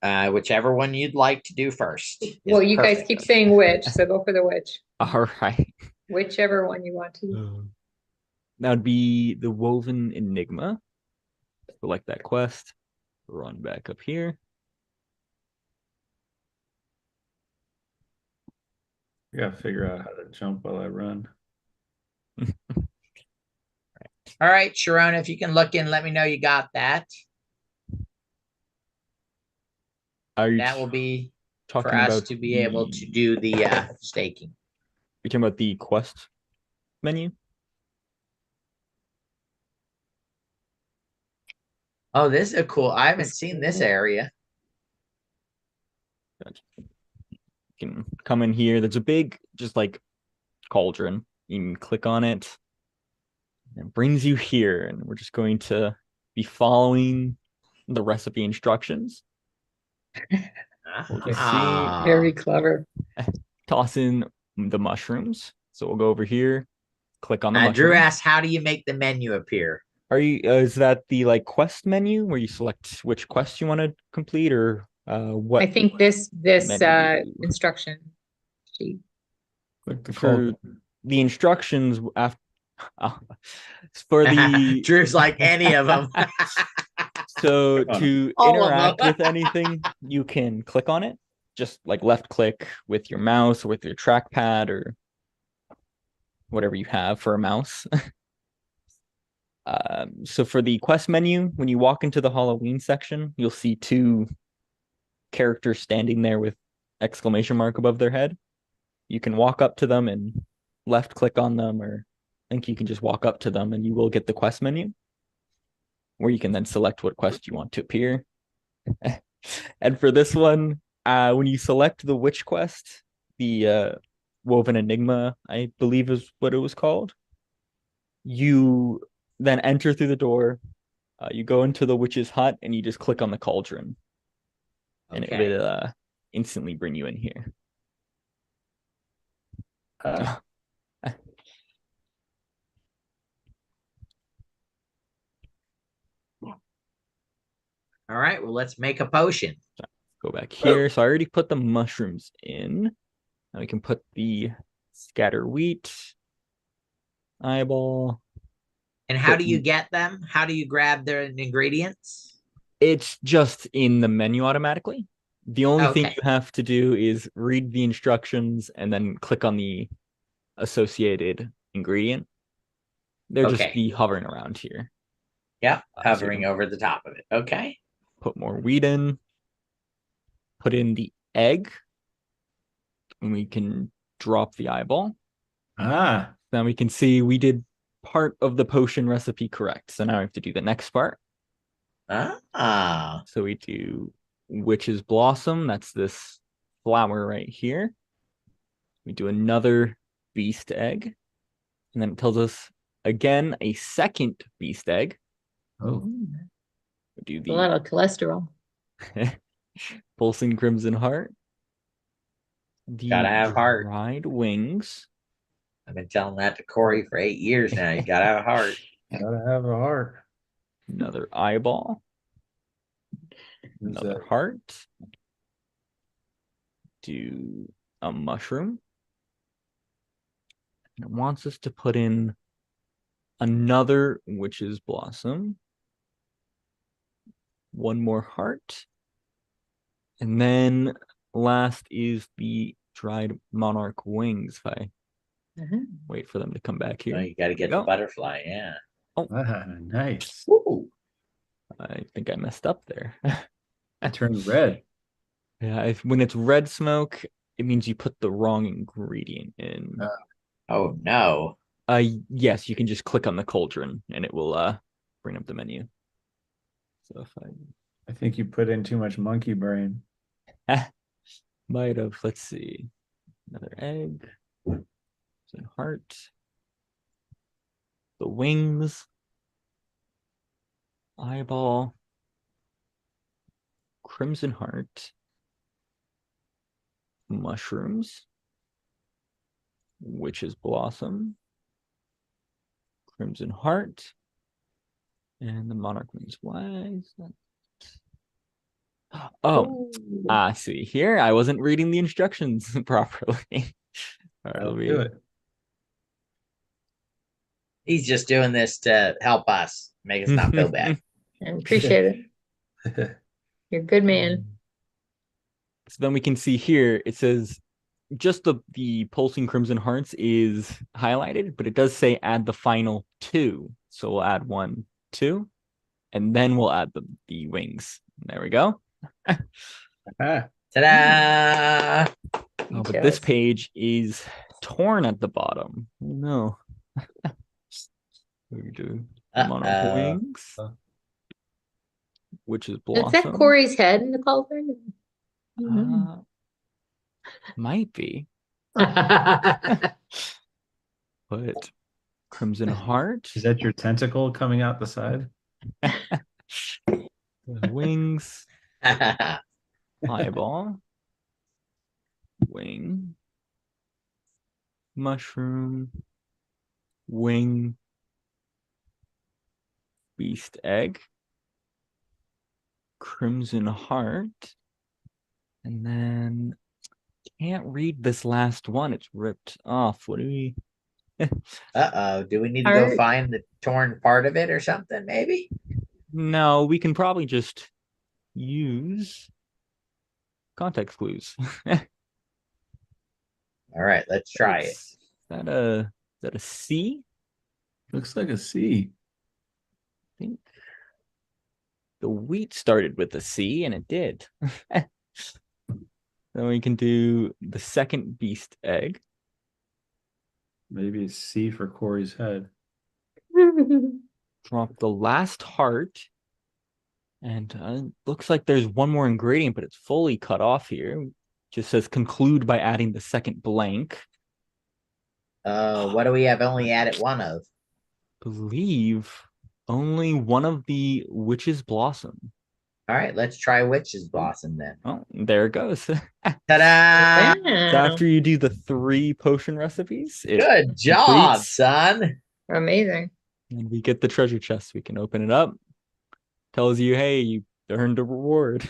Whichever one you'd like to do first. Well, you guys keep saying witch, so go for the witch. All right. Whichever one you want to. That would be the Woven Enigma. Select that quest. Run back up here. I gotta figure out how to jump while I run. All right, Sharona, if you can look in, let me know you got that. Are you That will be talking for us about to be able to do the staking. You're talking about the quest menu? Oh, this is a cool. I haven't seen this area. You can come in here. There's a big, just like cauldron. You can click on it. And it brings you here, and we're just going to be following the recipe instructions. We'll just see. Very clever. Toss in the mushrooms. So we'll go over here, click on the mushrooms. Drew asked, "How do you make the menu appear?" Are you? Is that the like quest menu where you select which quest you want to complete, or what? I think this menu? instruction sheet. Click the For cauldron. the instructions after for the Drew's like any of them. so Click on to All of interact them. with anything, you can click on it, just like left click with your mouse or with your trackpad or whatever you have for a mouse. So for the quest menu, when you walk into the Halloween section, you'll see two characters standing there with exclamation mark above their head. You can walk up to them and left click on them, or I think you can just walk up to them and you will get the quest menu where you can then select what quest you want to appear. And for this one, when you select the witch quest, the Woven Enigma, I believe is what it was called, you then enter through the door, you go into the witch's hut, and you just click on the cauldron. And it will instantly bring you in here. All right, well, let's make a potion. Go back here. So I already put the mushrooms in. Now we can put the scatter wheat, eyeball. And how do you get them? How do you grab their ingredients? It's just in the menu automatically. The only thing you have to do is read the instructions and then click on the associated ingredient. They're just be hovering around here. Yeah, hovering over the top of it. Okay. Put more wheat in. Put in the egg. And we can drop the eyeball. Now we can see we did part of the potion recipe correct. So now we have to do the next part. So we do Witch's Blossom. That's this flower right here. We do another beast egg. And then it tells us again a second beast egg. We do A lot of cholesterol. Pulsing Crimson Heart. Gotta have heart. Dried wings. I've been telling that to Corey for 8 years now. You gotta have a heart. Gotta have a heart. Another eyeball. Another heart. Do a mushroom. And it wants us to put in another Witch's Blossom. One more heart. And then last is the dried monarch wings. If I wait for them to come back here. Oh, you got to get the butterfly, yeah. Oh, nice. Ooh. I think I messed up there. It turned red. Yeah, when it's red smoke, it means you put the wrong ingredient in. Oh no. Yes, you can just click on the cauldron and it will bring up the menu. So if I think you put in too much monkey brain. Might have. Let's see. Another egg. Heart. The wings. Eyeball. Crimson Heart. Mushrooms. Witch's Blossom. Crimson Heart. And the monarch wings. Why is that? Oh, I see here. I wasn't reading the instructions properly. All right, I'll do it. He's just doing this to help us, make us not feel bad. I appreciate it. You're a good man. So then we can see here, it says just the pulsing crimson hearts is highlighted, but it does say add the final 2. So we'll add 1, 2, and then we'll add the wings. There we go. Ta-da! Oh, but this page is torn at the bottom. Oh, no. We do mono wings, which is blossom. Is that Corey's head in the cauldron? Might be. Mm-hmm. But crimson heart. Is that your tentacle coming out the side? Wings. Eyeball. Wing. Mushroom. Wing. Beast egg. Crimson heart. And then can't read this last one. It's ripped off. What do we? Uh-oh. Do we need to go find the torn part of it or something, maybe? No, we can probably just use context clues. All right, let's try it. Is that a C? Looks like a C. I think the wheat started with a C, and it did. Then we can do the second beast egg. Maybe it's C for Corey's head. Drop the last heart. And looks like there's one more ingredient, but it's fully cut off here. Just says conclude by adding the second blank. What do we have only added one of? Believe only one of the witch's blossom. All right, let's try witch's blossom then. Oh, there it goes. Ta-da! So after you do the 3 potion recipes, Good job, completes, son. Amazing. and we get the treasure chest. We can open it up. Tells you, hey, you earned a reward.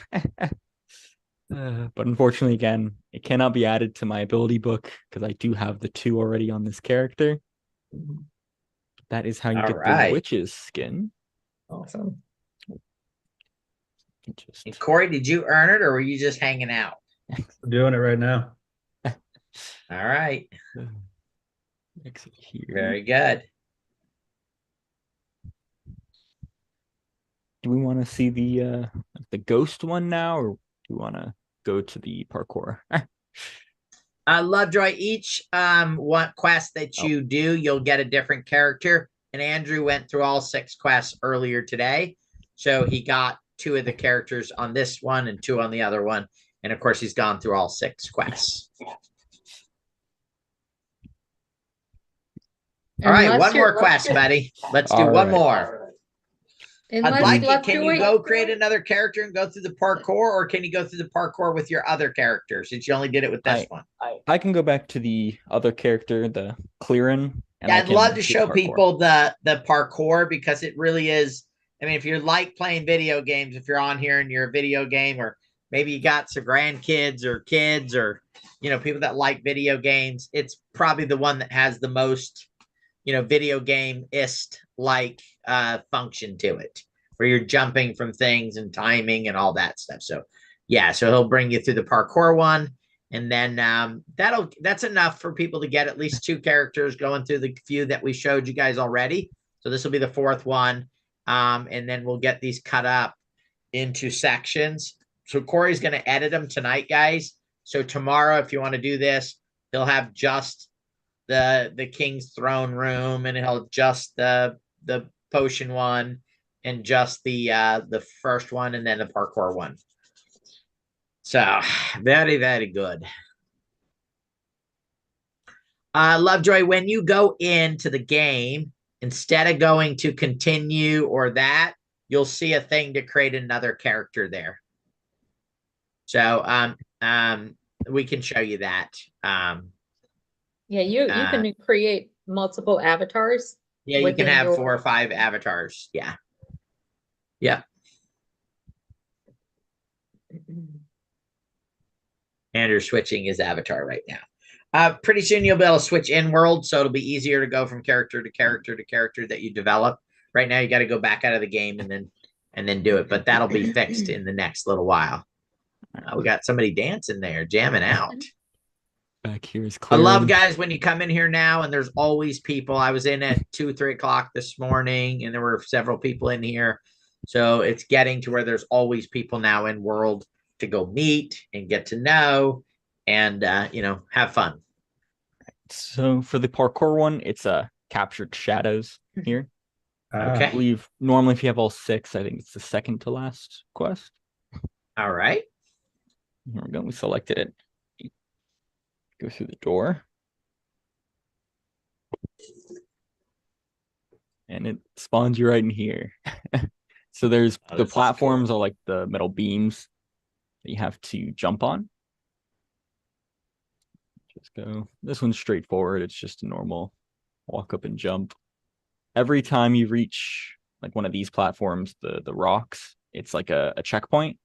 But unfortunately, again, it cannot be added to my ability book because I do have the 2 already on this character. That is how you get the witch's skin. Awesome. And Corey, did you earn it or were you just hanging out? I'm doing it right now. All right. Exit here. Very good. Do we want to see the ghost one now, or do we want to go to the parkour? Lovejoy, each one quest that you do, you'll get a different character. And Andrew went through all 6 quests earlier today. So he got 2 of the characters on this one and 2 on the other one. And of course, he's gone through all 6 quests. All right, one more quest, buddy. Let's do one more. I'd like it. Can you go create another character and go through the parkour, or can you go through the parkour with your other character since you only did it with this one? I can go back to the other character, the clearing. Yeah, I'd love to show people the parkour because it really is. I mean, if you like playing video games, if you're on here and you're a video game, or maybe you got some grandkids or kids or, people that like video games, it's probably the one that has the most, video game-ist like function to it, where you're jumping from things and timing and all that stuff. So yeah, so he'll bring you through the parkour one, and then that's enough for people to get at least 2 characters going through the few that we showed you guys already. So this will be the 4th one, and then we'll get these cut up into sections. So Corey's going to edit them tonight, guys. So tomorrow, if you want to do this, he'll have just the king's throne room, and he'll just the potion one, and just the first one, and then the parkour one. So very, very good. Lovejoy, when you go into the game, instead of going to continue or that, you'll see a thing to create another character there. So we can show you that. Yeah, you can create multiple avatars. Yeah, you can have 4 or 5 avatars. Yeah. Yeah. Andrew's switching his avatar right now. Pretty soon you'll be able to switch in world, so it'll be easier to go from character to character to character that you develop. Right now, you got to go back out of the game and then do it, but that'll be fixed in the next little while. We got somebody dancing there, jamming out. Back here is I clear. love, guys, when you come in here now and there's always people. I was in at 2, 3 o'clock this morning and there were several people in here. So it's getting to where there's always people now in world to go meet and get to know and, have fun. So for the parkour one, it's captured shadows here. Okay. I believe normally if you have all 6, I think it's the second to last quest. All right. Here we go. We selected it. Go through the door. And it spawns you right in here. So there's the platforms are like the metal beams that you have to jump on. Just go. This one's straightforward. It's just a normal walk up and jump. Every time you reach like one of these platforms, the rocks, it's like a checkpoint.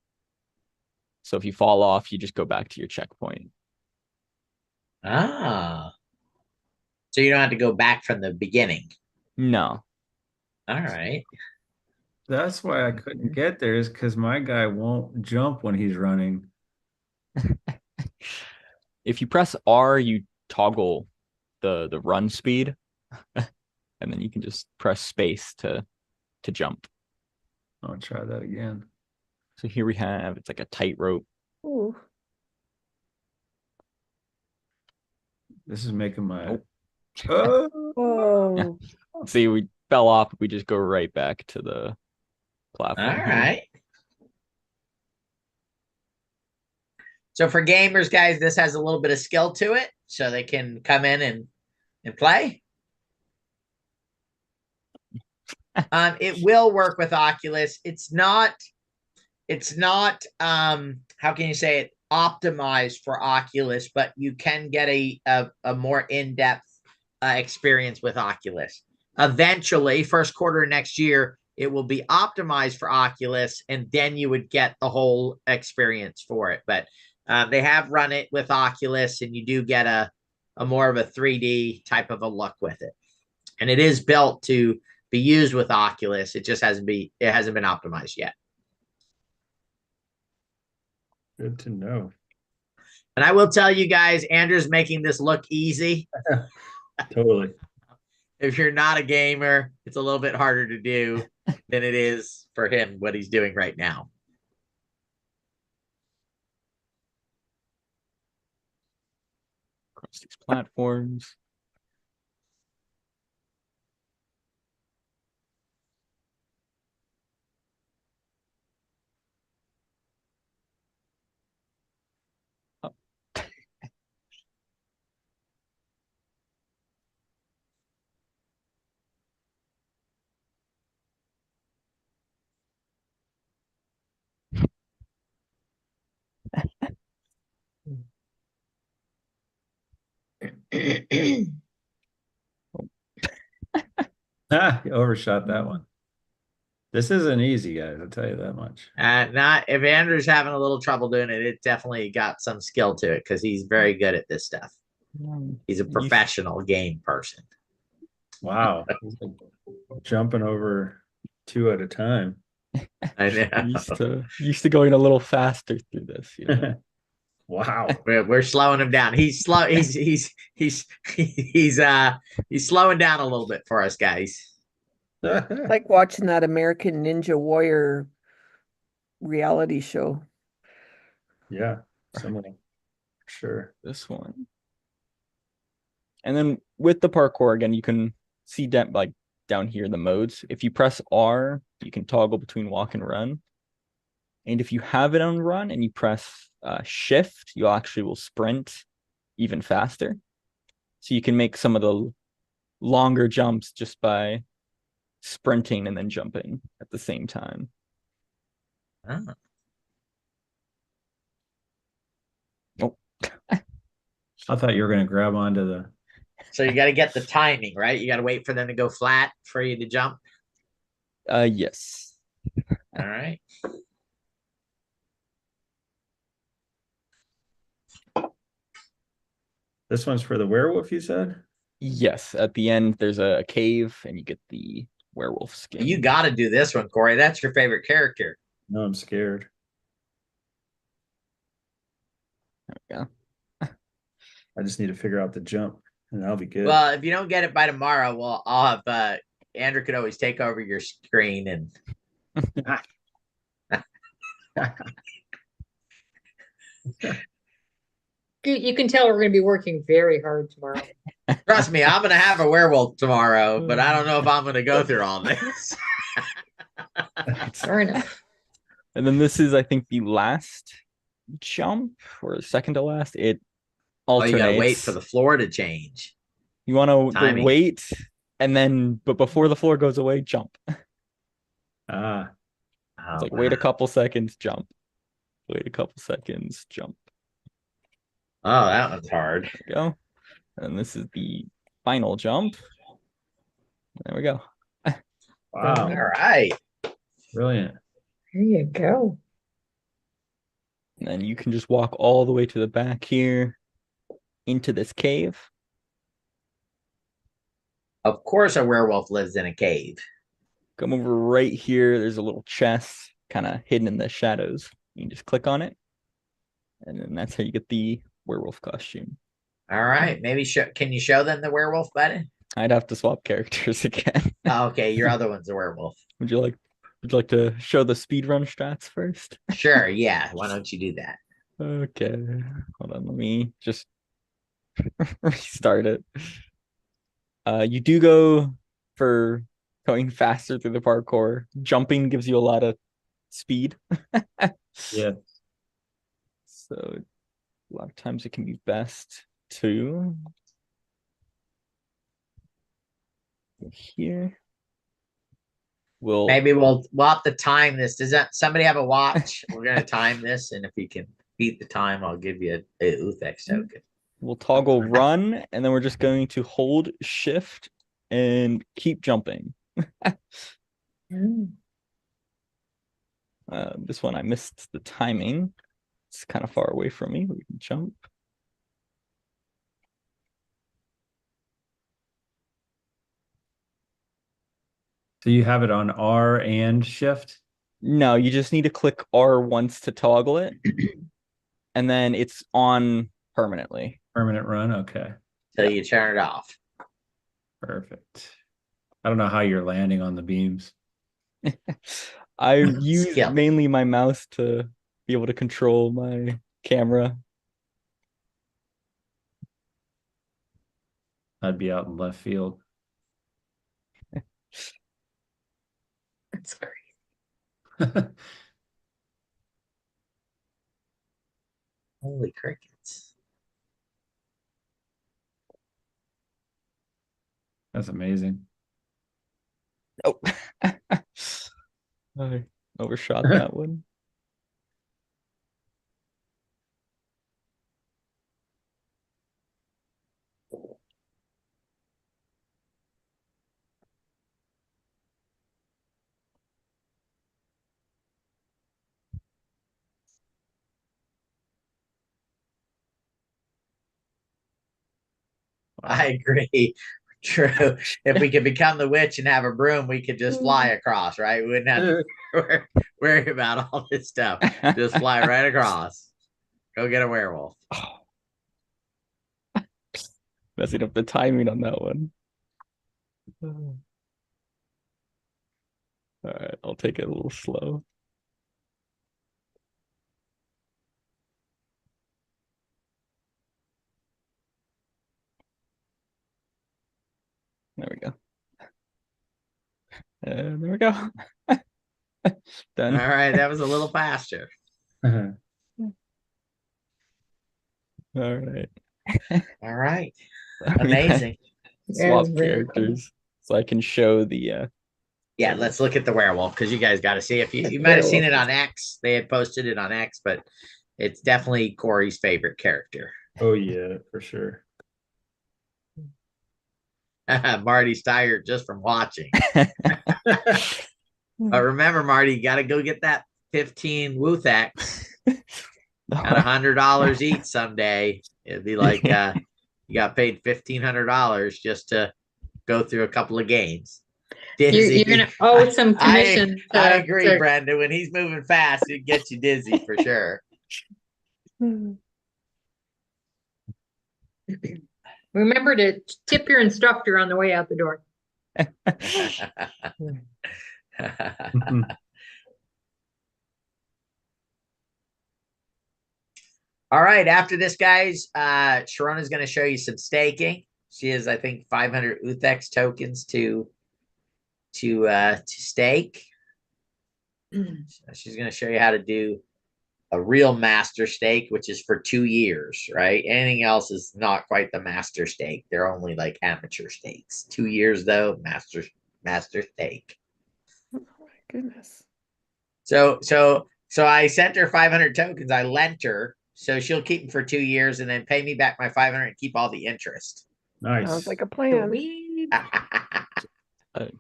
So if you fall off, you just go back to your checkpoint. Ah. So you don't have to go back from the beginning. No. All right. That's why I couldn't get there, is because my guy won't jump when he's running. If you press R, you toggle the run speed, and then you can just press space to jump. I'll try that again. So here we have, it's like a tightrope. Ooh. This is making my... Oh. Oh. See, we fell off. We just go right back to the platform. All right. So for gamers, guys, this has a little bit of skill to it, so they can come in and play. It will work with Oculus. It's not how can you say it, optimized for Oculus, but you can get a more in-depth experience with Oculus. Eventually, first quarter next year, it will be optimized for Oculus, and then you would get the whole experience for it. But they have run it with Oculus, and you do get a more of a 3D type of a look with it. And it is built to be used with Oculus. It just hasn't been optimized yet. Good to know. And I will tell you guys, Andrew's making this look easy. Totally. If you're not a gamer, it's a little bit harder to do than it is for him, what he's doing right now. Across these platforms. You overshot that one. This isn't easy, guys. I'll tell you that much. Not if Andrew's having a little trouble doing it, it definitely got some skill to it because he's very good at this stuff. He's a professional game person. Wow. Jumping over 2 at a time. I know. Used to going a little faster through this. You know? Wow. We're slowing him down. He's slow. He's slowing down a little bit for us, guys. Like watching that American Ninja Warrior reality show. Yeah, similar. Sure. This one. And then with the parkour, again, you can see that like down here the modes. If you press R, you can toggle between walk and run. And if you have it on run and you press shift, you actually will sprint even faster. So you can make some of the longer jumps just by sprinting and then jumping at the same time. Ah. Oh. I thought you were going to grab onto the... So you got to get the timing, right? You got to wait for them to go flat for you to jump. Yes. All right. This one's for the werewolf, you said? Yes, at the end there's a cave and you get the werewolf skin. You got to do this one, Corey. That's your favorite character. No, I'm scared. There we go. I just need to figure out the jump, and that'll be good. Well, if you don't get it by tomorrow, well, I'll have Andrew could always take over your screen and. You can tell we're going to be working very hard tomorrow. Trust me, I'm going to have a werewolf tomorrow, but I don't know if I'm going to go through all this. Fair enough. And then this is, I think, the last jump or second to last. It alternates. Oh, you got to wait for the floor to change. You want to Timing. wait, and then, but before the floor goes away, jump. Ah, It's like wait a couple seconds, jump. Wait a couple seconds, jump. Oh, that one's hard. There we go. And this is the final jump. There we go. wow. All right. Brilliant. There you go. And then you can just walk all the way to the back here into this cave. Of course, a werewolf lives in a cave. Come over right here. There's a little chest kind of hidden in the shadows. You can just click on it. And then that's how you get the werewolf costume. All right. Maybe can you show them the werewolf button? I'd have to swap characters again. Oh, okay, your other one's a werewolf. Would you like to show the speedrun stats first? Sure, yeah. Why don't you do that? Okay. Hold on, let me just restart it. You do go for going faster through the parkour. Jumping gives you a lot of speed. Yeah. So a lot of times it can be best to go here. Maybe we'll have to time this. Does that somebody have a watch? We're gonna time this, and if you can beat the time, I'll give you a Uthex token. We'll toggle run, and then we're just going to hold shift and keep jumping. This one I missed the timing. It's kind of far away from me. We can jump. So you have it on R and shift? No, you just need to click R once to toggle it. And then it's on permanently. Permanent run? Okay. Till you turn it off. Perfect. I don't know how you're landing on the beams. I use Skill. mainly my mouse to be able to control my camera. I'd be out in left field. That's great. Holy crickets. That's amazing. Oh, I overshot that one. I agree. True. If we could become the witch and have a broom, we could just fly across, right? We wouldn't have to worry about all this stuff. Just fly right across. Go get a werewolf. Messing up the timing on that one. All right, I'll take it a little slow. There we go. And there we go. Done. All right, that was a little faster. All right. All right. Amazing. Swap That's very cool. characters so I can show the Yeah, let's look at the werewolf because you guys got to see if you might have seen it on X. They had posted it on X, but it's definitely Corey's favorite character. Oh yeah, for sure. Marty's tired just from watching. But remember, Marty, you got to go get that 15 Wuthex. Got $100 each someday. It'd be like You got paid $1,500 just to go through a couple of games. You're gonna owe some commission. I agree, Brenda. When he's moving fast, it gets you dizzy for sure. Remember to tip your instructor on the way out the door. All right. After this, guys, Sharona's going to show you some staking. She has, I think, 500 UTHEX tokens to stake. So she's going to show you how to do a real master stake, which is for 2 years, right? Anything else is not quite the master stake. They're only like amateur stakes. 2 years though, master stake. Oh my goodness. So I sent her 500 tokens. I lent her, so she'll keep them for 2 years and then pay me back my 500 and keep all the interest. Nice. Sounds like a plan.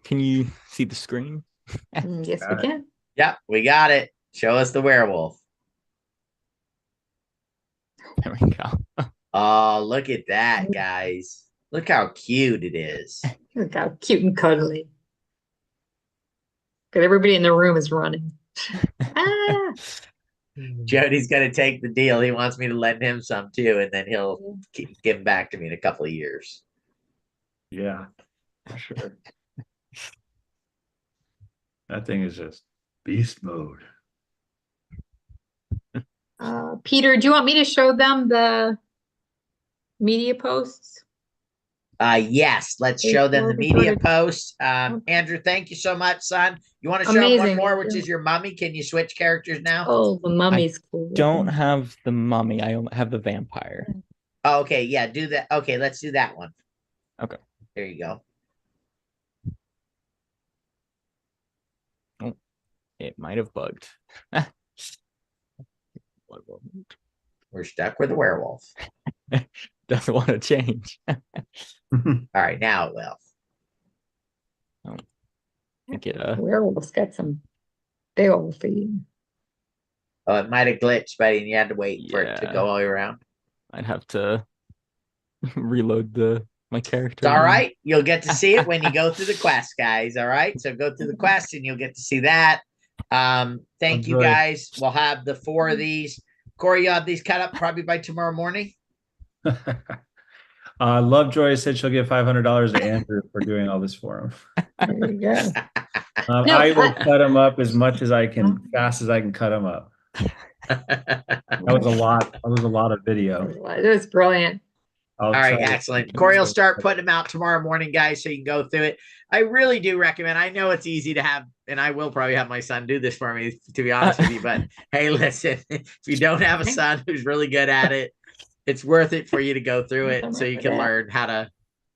Can you see the screen? Yes, we can. Yep, we got it. Show us the werewolf. There we go. Oh, look at that, guys. Look how cute it is. Look how cute and cuddly. Because everybody in the room is running. Ah! Jody's going to take the deal. He wants me to lend him some too, and then he'll give him back to me in a couple of years. Yeah, for sure. That thing is just beast mode. Peter, do you want me to show them the media posts? Yes, let's show them the media posts. Andrew, thank you so much, son. You want to show them one more, which is your mummy? Can you switch characters now? Oh, the mummy's cool. Don't have the mummy. I only have the vampire. Oh, okay, yeah, do that. Okay, let's do that one. Okay. There you go. Oh, it might have bugged. We're stuck with the werewolf. Doesn't want to change. All right, now it will. Werewolf's got some big old feet. Oh, it might have glitched, buddy, and you had to wait for it to go all the way around. I'd have to reload my character. It's all right. You'll get to see it when you go through the quest, guys. All right. So go through the quest and you'll get to see that. Thank you, guys. We'll have the 4 of these. Corey, you have these cut up probably by tomorrow morning. Lovejoy said she'll give $500 to Andrew for doing all this for him. There you go. I will cut them up as much as I can, fast as I can cut them up. That was a lot. That was a lot of video. It was brilliant. All right, excellent. Corey will start putting them out tomorrow morning, guys, so you can go through it. I really do recommend. I know it's easy to have, and I will probably have my son do this for me, to be honest with you. But hey, listen, if you don't have a son who's really good at it, it's worth it for you to go through it so you can learn how to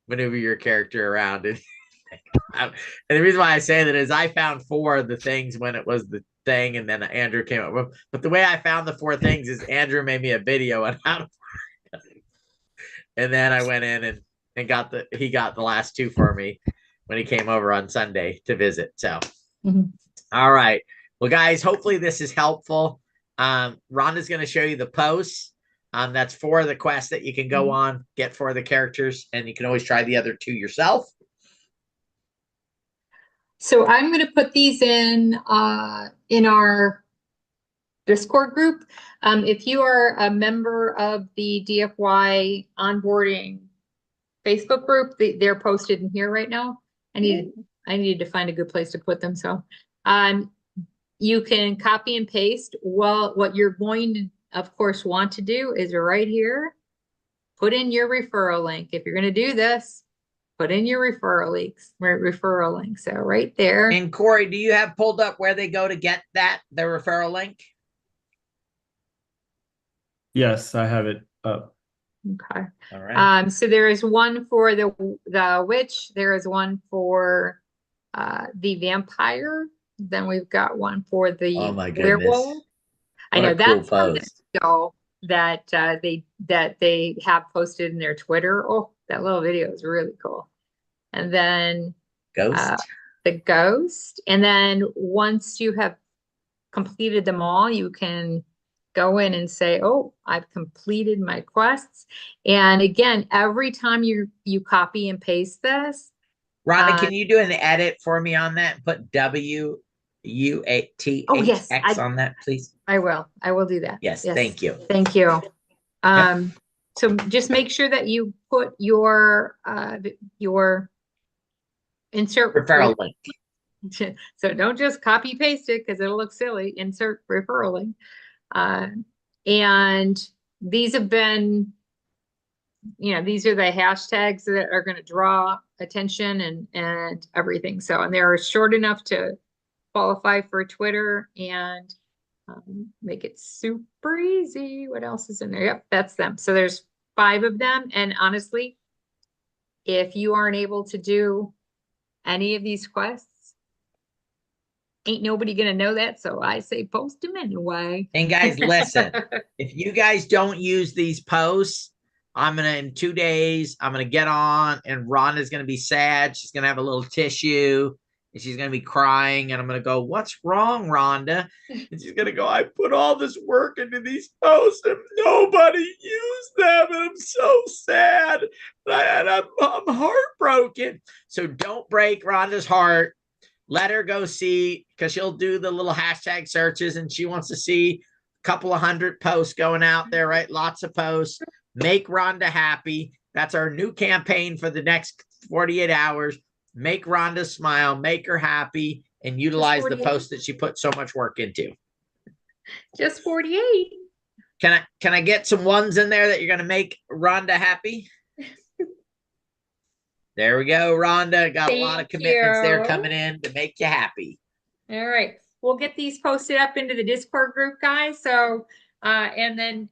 maneuver your character around. And the reason why I say that is I found 4 of the things when it was the thing, and then Andrew came up with. But the way I found the 4 things is Andrew made me a video on how to. And then I went in and got he got the last 2 for me when he came over on Sunday to visit. So, All right. Well, guys, hopefully this is helpful. Rhonda's going to show you the posts. That's 4 of the quests that you can go on, get 4 of the characters, and you can always try the other 2 yourself. So I'm going to put these in our Discord group. If you are a member of the DFY onboarding Facebook group, they're posted in here right now. I needed to find a good place to put them. So you can copy and paste. Well, what you're going to, of course, want to do is right here, put in your referral link. If you're going to do this, put in your referral link. So right there. And Corey, do you have pulled up where they go to get the referral link? Yes, I have it up. Okay. All right. So there is one for the witch. There is one for the vampire. Then we've got one for the werewolf. I know that's from the video that they have posted in their Twitter. Oh, that little video is really cool. And then the ghost. And then once you have completed them all, you can go in and say, oh, I've completed my quests. And again, every time you copy and paste this, Rhonda, can you do an edit for me on that? Put WUATHX oh, yes, on that, please. I will do that. Yes, thank you. Thank you. So just make sure that you put your insert Referral link. So don't just copy paste it because it'll look silly. Insert referral link. And these have been, these are the hashtags that are going to draw attention and everything. So, and they're short enough to qualify for Twitter and make it super easy. What else is in there? Yep, that's them. So there's 5 of them. And honestly, if you aren't able to do any of these quests, ain't nobody gonna know that. So I say post them anyway. And guys, listen, if you guys don't use these posts, in 2 days, I'm gonna get on and Rhonda's gonna be sad. She's gonna have a little tissue and she's gonna be crying. And I'm gonna go, what's wrong, Rhonda? And she's gonna go, I put all this work into these posts and nobody used them. And I'm so sad. And I'm heartbroken. So don't break Rhonda's heart. Let her go see, because she'll do the little hashtag searches and she wants to see a couple of 100 posts going out there, right? Lots of posts. Make Rhonda happy. That's our new campaign for the next 48 hours. Make Rhonda smile, make her happy, and utilize the post that she put so much work into. Just 48. Can I get some ones in there that you're going to make Rhonda happy? There we go, Rhonda. Got a lot of commitments there coming in to make you happy. All right. We'll get these posted up into the Discord group, guys. So, and then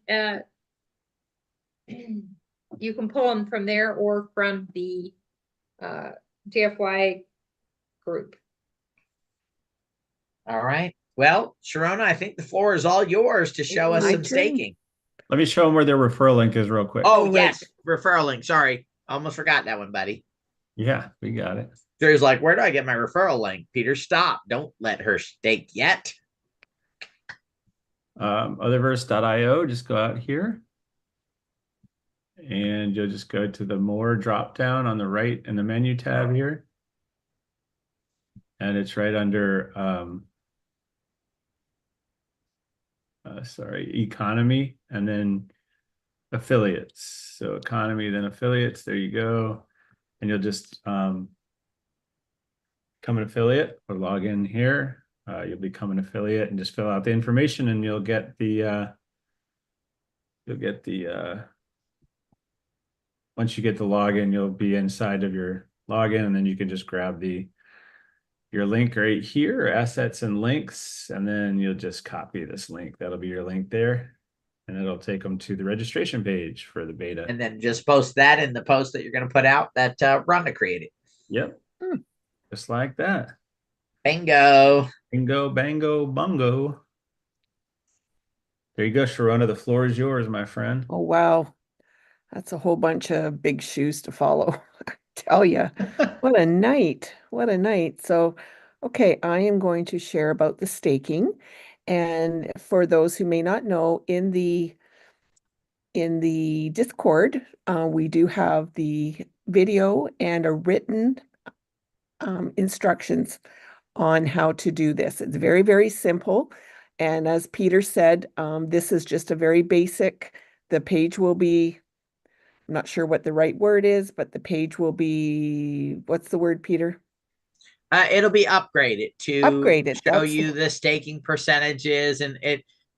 you can pull them from there or from the DFY group. All right. Well, Sharona, I think the floor is all yours to show us some staking. Let me show them where their referral link is real quick. Oh, yes. Referral link. Sorry. Almost forgot that one, buddy. Yeah, we got it. Drew's like, where do I get my referral link? Peter, stop. Don't let her stake yet. Utherverse.io. Just go out here. And you'll just go to the more drop down on the right in the menu tab here. And it's right under, economy and then affiliates. So economy, then affiliates. There you go. And you'll just become an affiliate or log in here. You'll become an affiliate and just fill out the information and you'll get the, once you get the login, you'll be inside of your login and then you can just grab your link right here, assets and links, and then you'll just copy this link. That'll be your link there. And it'll take them to the registration page for the beta. And then just post that in the post that you're going to put out that Rhonda created. Yep. Just like that. Bingo. Bingo, bango, bungo. There you go, Sharona. The floor is yours, my friend. Oh, wow. That's a whole bunch of big shoes to follow. I tell you, what a night. What a night. So, okay, I am going to share about the staking. And for those who may not know, in the Discord, we do have the video and a written instructions on how to do this. It's very, very simple. And as Peter said, this is just a very basic, the page will be, I'm not sure what the right word is, but the page will be, what's the word, Peter? It'll be upgraded to show you the staking percentages, and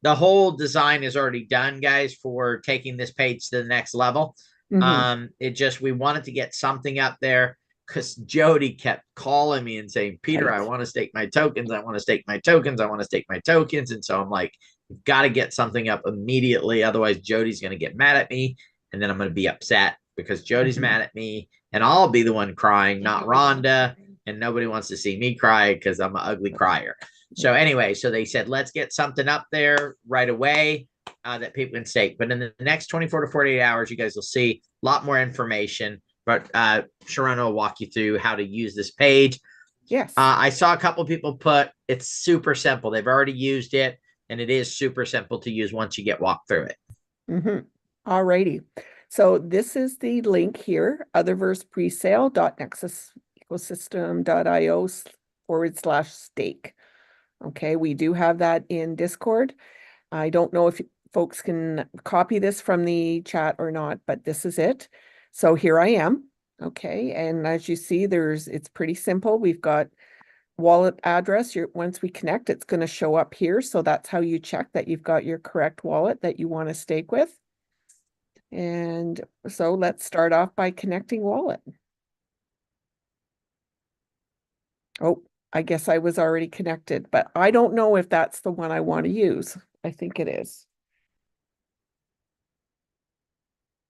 the whole design is already done, guys, for taking this page to the next level. Mm-hmm. We wanted to get something up there because Jody kept calling me and saying, Peter, right. I want to stake my tokens. I want to stake my tokens. I want to stake my tokens. And so I'm like, you've got to get something up immediately. Otherwise, Jody's going to get mad at me. And then I'm going to be upset because Jody's mad at me and I'll be the one crying, not Rhonda. And nobody wants to see me cry because I'm an ugly crier. So anyway, so they said, let's get something up there right away that people can stake. But in the next 24 to 48 hours, you guys will see a lot more information. But Sharona will walk you through how to use this page. Yes. I saw a couple people put, it's super simple. They've already used it. and it is super simple to use once you get walked through it. All righty. So this is the link here, otherversepresale.nexusecosystem.io/stake. Okay, we do have that in Discord. I don't know if folks can copy this from the chat or not, but this is it. So here I am. Okay, and as you see, it's pretty simple. We've got wallet address. Once we connect, it's going to show up here. So that's how you check that you've got your correct wallet that you want to stake with. And so let's start off by connecting wallet. Oh, I guess I was already connected, but I don't know if that's the one I want to use. I think it is.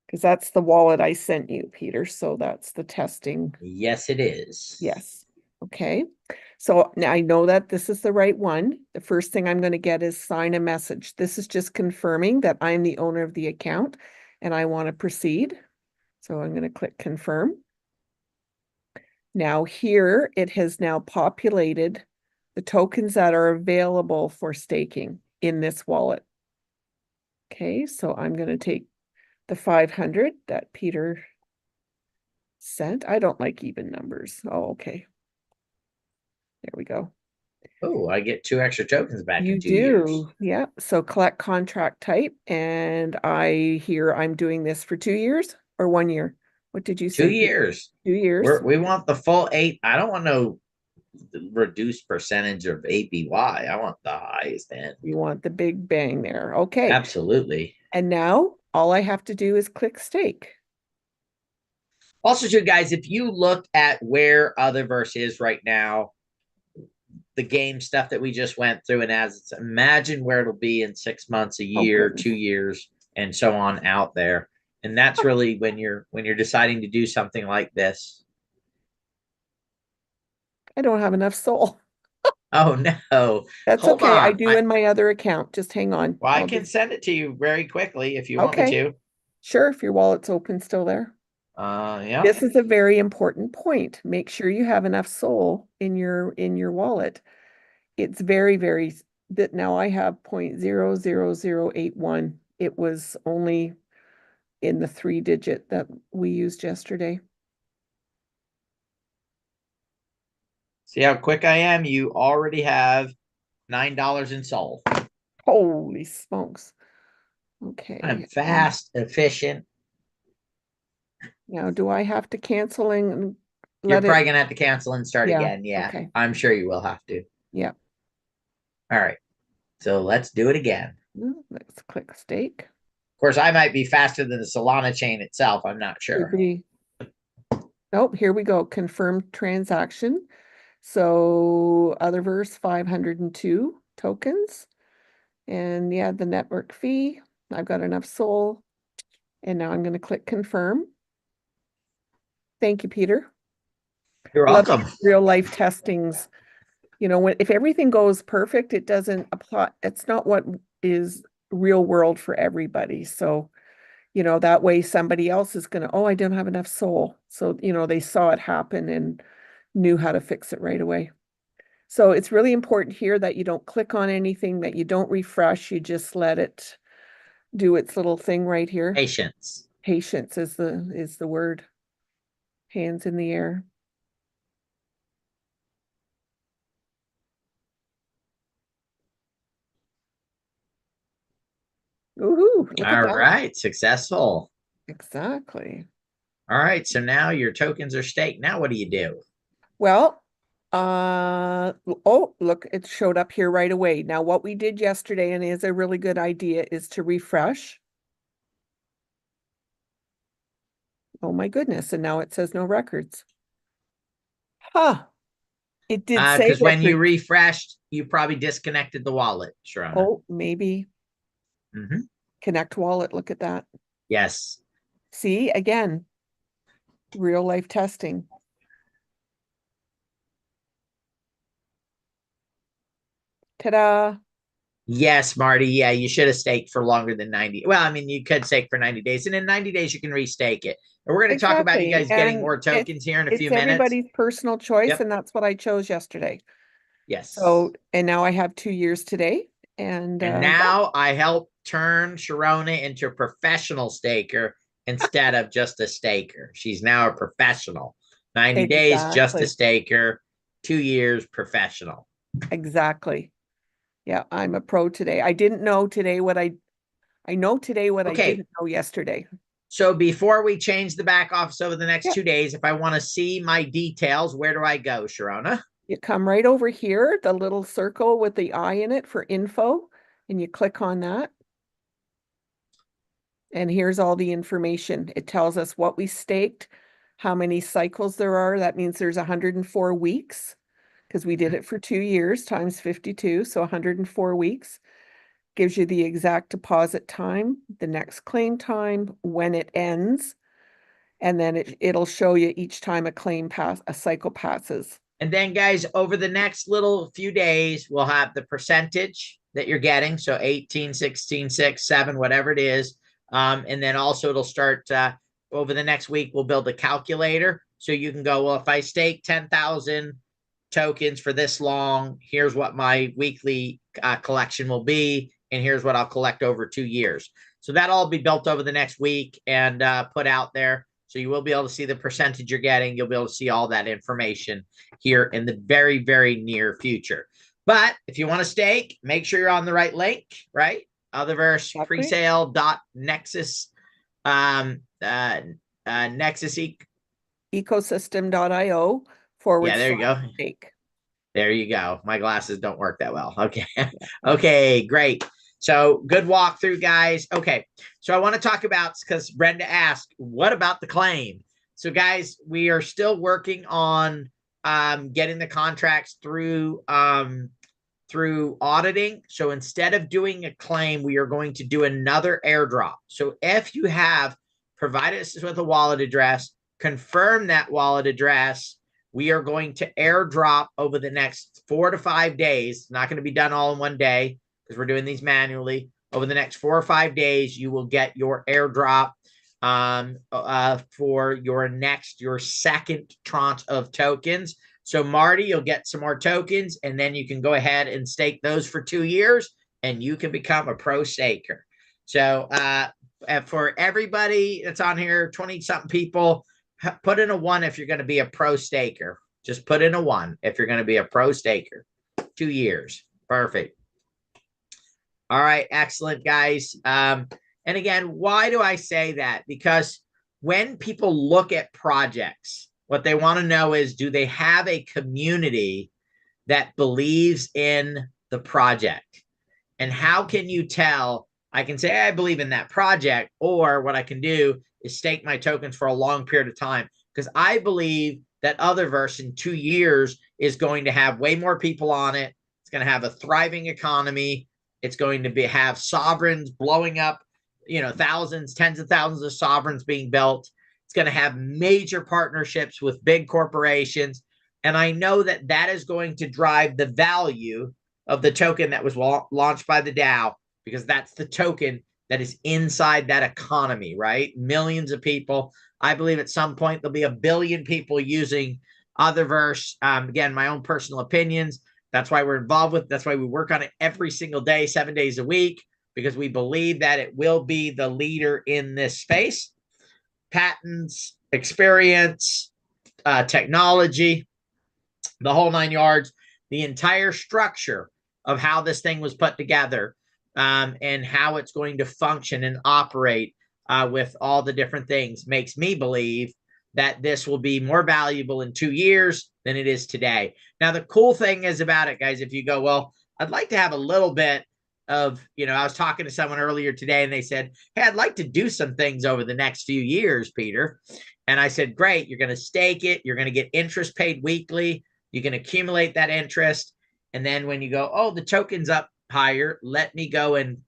Because that's the wallet I sent you, Peter. So that's the testing. Yes, it is. Yes. Okay. So now I know that this is the right one. The first thing I'm going to get is sign a message. This is just confirming that I'm the owner of the account and I want to proceed. So I'm going to click confirm. Now here it has now populated the tokens that are available for staking in this wallet. Okay, so I'm going to take the 500 that Peter sent. I don't like even numbers. Oh, okay. There we go. Oh, I get 2 extra tokens back You in 2 years. do. Yeah. So collect contract type. And I'm doing this for 2 years or 1 year. What did you say? 2 years. 2 years. We want the full 8. I don't want no reduced percentage of APY. I want the highest end. You want the big bang there. Okay. Absolutely. And now all I have to do is click stake. Also, too, guys, if you look at where Utherverse is right now, the game stuff that we just went through, and imagine where it'll be in 6 months, a year, 2 years, and so on out there. And that's really when you're deciding to do something like this. I don't have enough soul. Oh no. That's Hold okay. I on. do in my other account. Just hang on. Well, I can send it to you very quickly if you want me Okay. to. Sure, if your wallet's open still there. Yeah. This is a very important point. Make sure you have enough soul in your wallet. It's very, very that now I have 0.00081. It was only in the 3-digit that we used yesterday. See how quick I am? You already have $9 in soul. Holy smokes. Okay. I'm fast, efficient. Now, do I have to cancel and You're probably going to have to cancel and start again. Yeah. Okay. I'm sure you will have to. Yeah. All right. So let's do it again. Let's click stake. Of course, I might be faster than the Solana chain itself. I'm not sure. Nope. Here we go. Confirm transaction. So Utherverse 502 tokens. And yeah, the network fee. I've got enough soul. And now I'm going to click confirm. Thank you, Peter. You're welcome. Real life testings. You know, if everything goes perfect, it doesn't apply. It's not what is real world for everybody. So, you know, that way somebody else is going to, oh, I don't have enough soul. So, you know, they saw it happen and knew how to fix it right away. So it's really important here that you don't click on anything, that you don't refresh. You just let it do its little thing right here. Patience. Patience is the word. Hands in the air. Ooh, look at that. All right, successful. Exactly. All right, so now your tokens are staked. Now what do you do? Well, oh, look, it showed up here right away. Now, what we did yesterday, and is a really good idea, is to refresh. Oh my goodness, and now it says no records. Huh. It did say because when you refreshed, you probably disconnected the wallet, Sharona. Oh, maybe. Mm-hmm. Connect wallet, look at that. Yes. See, again, real life testing. Ta-da. Yes, Marty. Yeah, you should have staked for longer than 90. Well, I mean, you could stake for 90 days, and in 90 days, you can restake it. And we're going to talk about you guys getting more tokens here in a few minutes. It's everybody's personal choice, and that's what I chose yesterday. Yes. So, and now I have 2 years today, And now I help turn Sharona into a professional staker instead of just a staker. She's now a professional. 90 days, just a staker. 2 years, professional. Exactly. Yeah, I'm a pro today. I didn't know today what I know today what I didn't know yesterday. So before we change the back office over the next 2 days, if I want to see my details, where do I go, Sharona? You come right over here, the little circle with the eye in it for info, and you click on that. And here's all the information. It tells us what we staked, how many cycles there are. That means there's 104 weeks because we did it for 2 years times 52. So 104 weeks gives you the exact deposit time, the next claim time, when it ends. And then it'll show you each time a cycle passes. And then, guys, over the next little few days, we'll have the percentage that you're getting. So 18, 16, 6, 7, whatever it is. And then also it'll start over the next week, we'll build a calculator. So you can go, well, if I stake 10,000 tokens for this long, here's what my weekly collection will be. And here's what I'll collect over 2 years. So that'll all be built over the next week and put out there. So you will be able to see the percentage you're getting. You'll be able to see all that information here in the very, very near future. But if you want to stake, make sure you're on the right link, right? Utherverse presale.nexus Nexus Ecosystem.io / there you go. stake. There you go. My glasses don't work that well. Okay. Okay, great. So good walkthrough, guys. Okay. So I want to talk about, because Brenda asked, what about the claim? So guys, we are still working on getting the contracts through auditing. So instead of doing a claim, we are going to do another airdrop. So if you have provided us with a wallet address, confirm that wallet address, we are going to airdrop over the next 4 to 5 days. It's not going to be done all in one day because we're doing these manually. Over the next 4 or 5 days, you will get your airdrop for your second tranche of tokens. So Marty, you'll get some more tokens, and then you can go ahead and stake those for 2 years, and you can become a pro staker. So for everybody that's on here, 20-something people, put in a 1 if you're going to be a pro staker. Just put in a 1 if you're going to be a pro staker. 2 years. Perfect. All right. Excellent, guys. And again, why do I say that? Because when people look at projects, what they want to know is, do they have a community that believes in the project? And how can you tell? I can say I believe in that project, or what I can do is stake my tokens for a long period of time, because I believe that Utherverse in 2 years is going to have way more people on it. It's going to have a thriving economy. It's going to have sovereigns blowing up, thousands, tens of thousands of sovereigns being built. It's going to have major partnerships with big corporations. And I know that that is going to drive the value of the token that was launched by the DAO, because that's the token that is inside that economy, right? Millions of people. I believe at some point there'll be 1 billion people using Utherverse. Again, my own personal opinions. That's why we're involved with. That's why we work on it every single day, 7 days a week, because we believe that it will be the leader in this space. Patents, experience, technology, the whole 9 yards, the entire structure of how this thing was put together, and how it's going to function and operate with all the different things makes me believe that this will be more valuable in 2 years than it is today. Now, the cool thing is about it, guys, if you go, well, I'd like to have a little bit of, I was talking to someone earlier today and they said, hey, I'd like to do some things over the next few years, Peter. And I said, great, you're going to stake it. You're going to get interest paid weekly. You can accumulate that interest. And then when you go, oh, the token's up higher, let me go and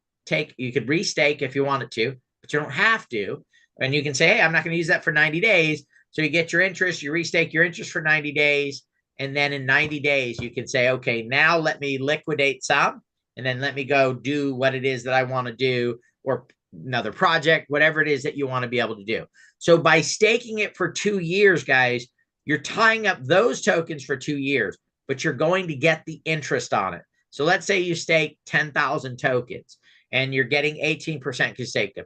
you could restake if you wanted to, but you don't have to. And you can say, hey, I'm not going to use that for 90 days. So you get your interest, you restake your interest for 90 days. And then in 90 days, you can say, okay, now let me liquidate some, and then let me go do what it is that I want to do, or another project, whatever it is that you want to be able to do. So by staking it for 2 years, guys, you're tying up those tokens for 2 years, but you're going to get the interest on it. So let's say you stake 10,000 tokens and you're getting 18% because you staked them.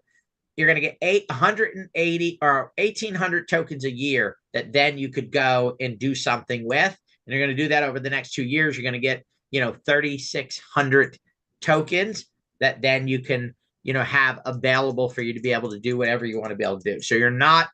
You're going to get 880 or 1,800 tokens a year that then you could go and do something with. And you're going to do that over the next 2 years. You're going to get, 3,600 tokens that then you can, have available for you to be able to do whatever you want to be able to do. So you're not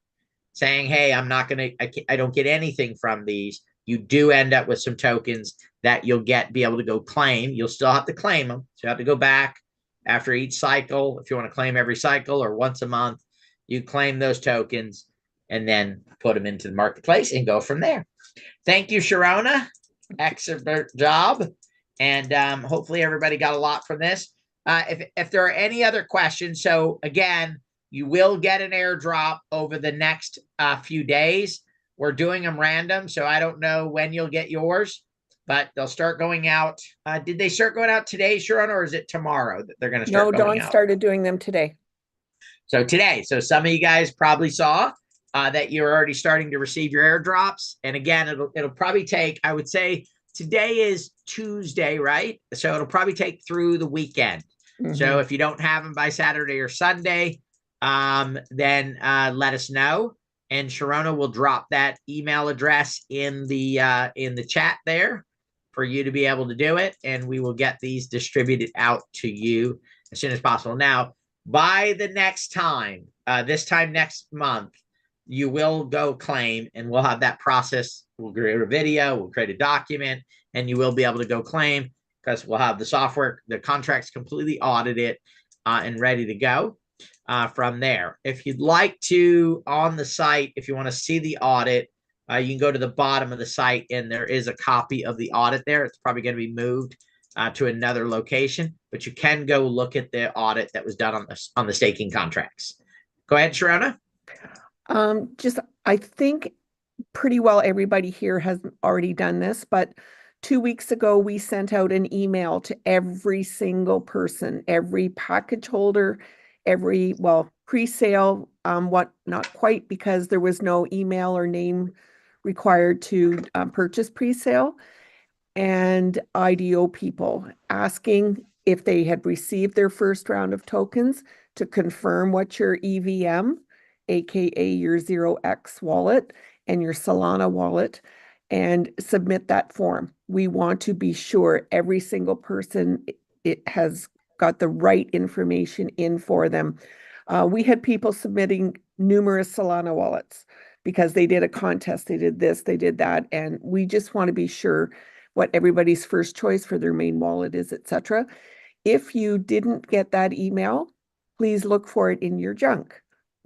saying, hey, I'm not going to, I don't get anything from these. You do end up with some tokens that you'll be able to go claim. You'll still have to claim them. So you have to go back after each cycle. If you want to claim every cycle or once a month, you claim those tokens and then put them into the marketplace and go from there. Thank you, Sharona. Excellent job. And hopefully everybody got a lot from this. If there are any other questions, so again, you will get an airdrop over the next few days. We're doing them random, so I don't know when you'll get yours, but they'll start going out. Did they start going out today, Sharon, or is it tomorrow that they're going to start going out? No, Dawn started doing them today. So today. So some of you guys probably saw that you're already starting to receive your airdrops. And again, it'll probably take, I would say, today is Tuesday, right? So it'll probably take through the weekend. Mm-hmm. So if you don't have them by Saturday or Sunday, then let us know. And Sharona will drop that email address in the chat there for you to be able to do it. And we will get these distributed out to you as soon as possible. Now, by the next time, this time next month, you will go claim, and we'll have that process. We'll create a video, we'll create a document, and you will be able to go claim because we'll have the software, the contracts completely audited and ready to go. From there, if you'd like to, on the site, if you want to see the audit, you can go to the bottom of the site and there is a copy of the audit there. It's probably going to be moved to another location, but you can go look at the audit that was done on the staking contracts. Go ahead, Sharona. I think pretty well everybody here has already done this, but 2 weeks ago, we sent out an email to every single person, every package holder, every, pre-sale, not quite, because there was no email or name required to purchase pre-sale, and IDO people asking if they had received their first round of tokens to confirm what your EVM, aka your 0x wallet and your Solana wallet, and submit that form. We want to be sure every single person it has got the right information in for them. We had people submitting numerous Solana wallets because they did a contest, they did this, they did that, and we just want to be sure what everybody's first choice for their main wallet is, etc. If you didn't get that email, please look for it in your junk.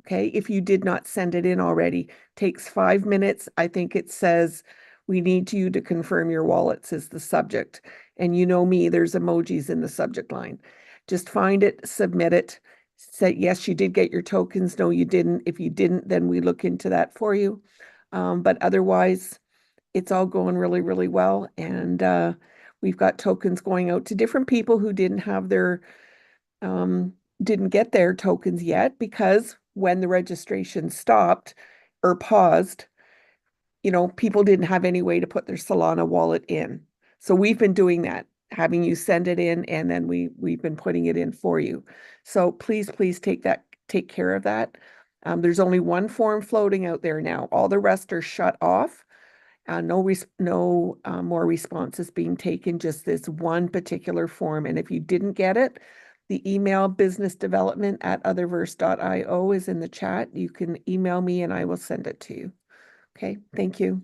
Okay, if you did not send it in already, takes 5 minutes. I think it says, we need you to confirm your wallets is the subject. And you know me, there's emojis in the subject line. Just find it, submit it, say, yes, you did get your tokens. No, you didn't. If you didn't, then we look into that for you. But otherwise, it's all going really, really well. And we've got tokens going out to different people who didn't have their, didn't get their tokens yet, because when the registration stopped or paused, people didn't have any way to put their Solana wallet in. So we've been doing that, having you send it in, and then we've been putting it in for you. So please take care of that. There's only one form floating out there now. All the rest are shut off. No more responses being taken, just this one particular form. And if you didn't get it, the email businessdevelopment@utherverse.io is in the chat. You can email me and I will send it to you. Okay, thank you.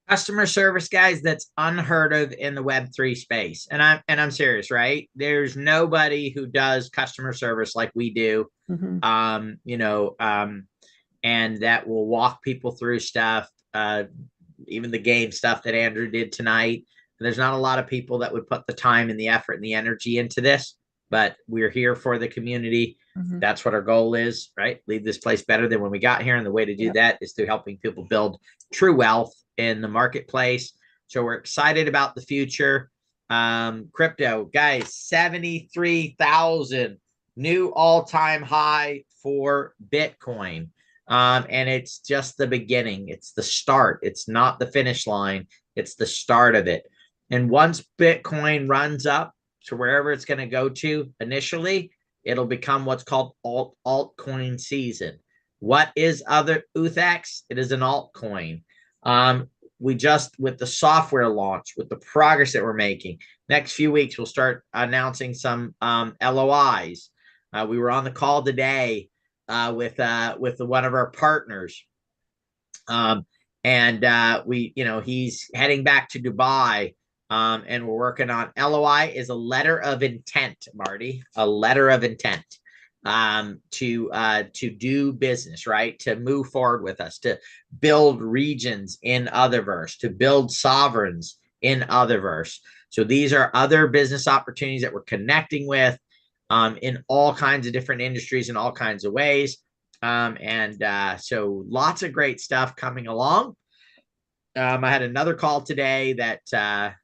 Customer service, guys, that's unheard of in the Web3 space. And I'm serious, right? There's nobody who does customer service like we do. Mm-hmm. And that will walk people through stuff, even the game stuff that Andrew did tonight. There's not a lot of people that would put the time and the effort and the energy into this, but we're here for the community. Mm-hmm. That's what our goal is, right? Leave this place better than when we got here. And the way to do that is through helping people build true wealth in the marketplace. So we're excited about the future. Crypto, guys, 73,000 new all-time high for Bitcoin. And it's just the beginning. It's the start. It's not the finish line. It's the start of it. And once Bitcoin runs up to wherever it's going to go to initially, it'll become what's called altcoin season. What is other UTHX? It is an altcoin. We just, with the software launch, with the progress that we're making, next few weeks, we'll start announcing some LOIs. We were on the call today with one of our partners. He's heading back to Dubai. And we're working on LOI is a letter of intent, Marty, a letter of intent to do business, right? To move forward with us, to build regions in Utherverse, to build sovereigns in Utherverse. So these are other business opportunities that we're connecting with in all kinds of different industries in all kinds of ways. So lots of great stuff coming along. I had another call today that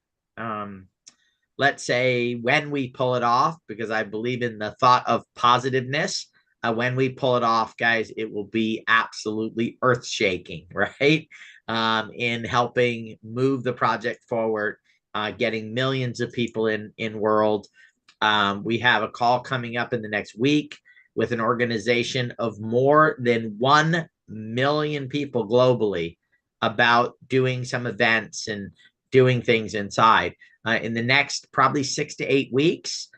let's say when we pull it off, because I believe in the thought of positiveness, when we pull it off, guys, it will be absolutely earth-shaking, right? In helping move the project forward, getting millions of people in world. We have a call coming up in the next week with an organization of more than 1 million people globally about doing some events and doing things inside. In the next probably 6 to 8 weeks,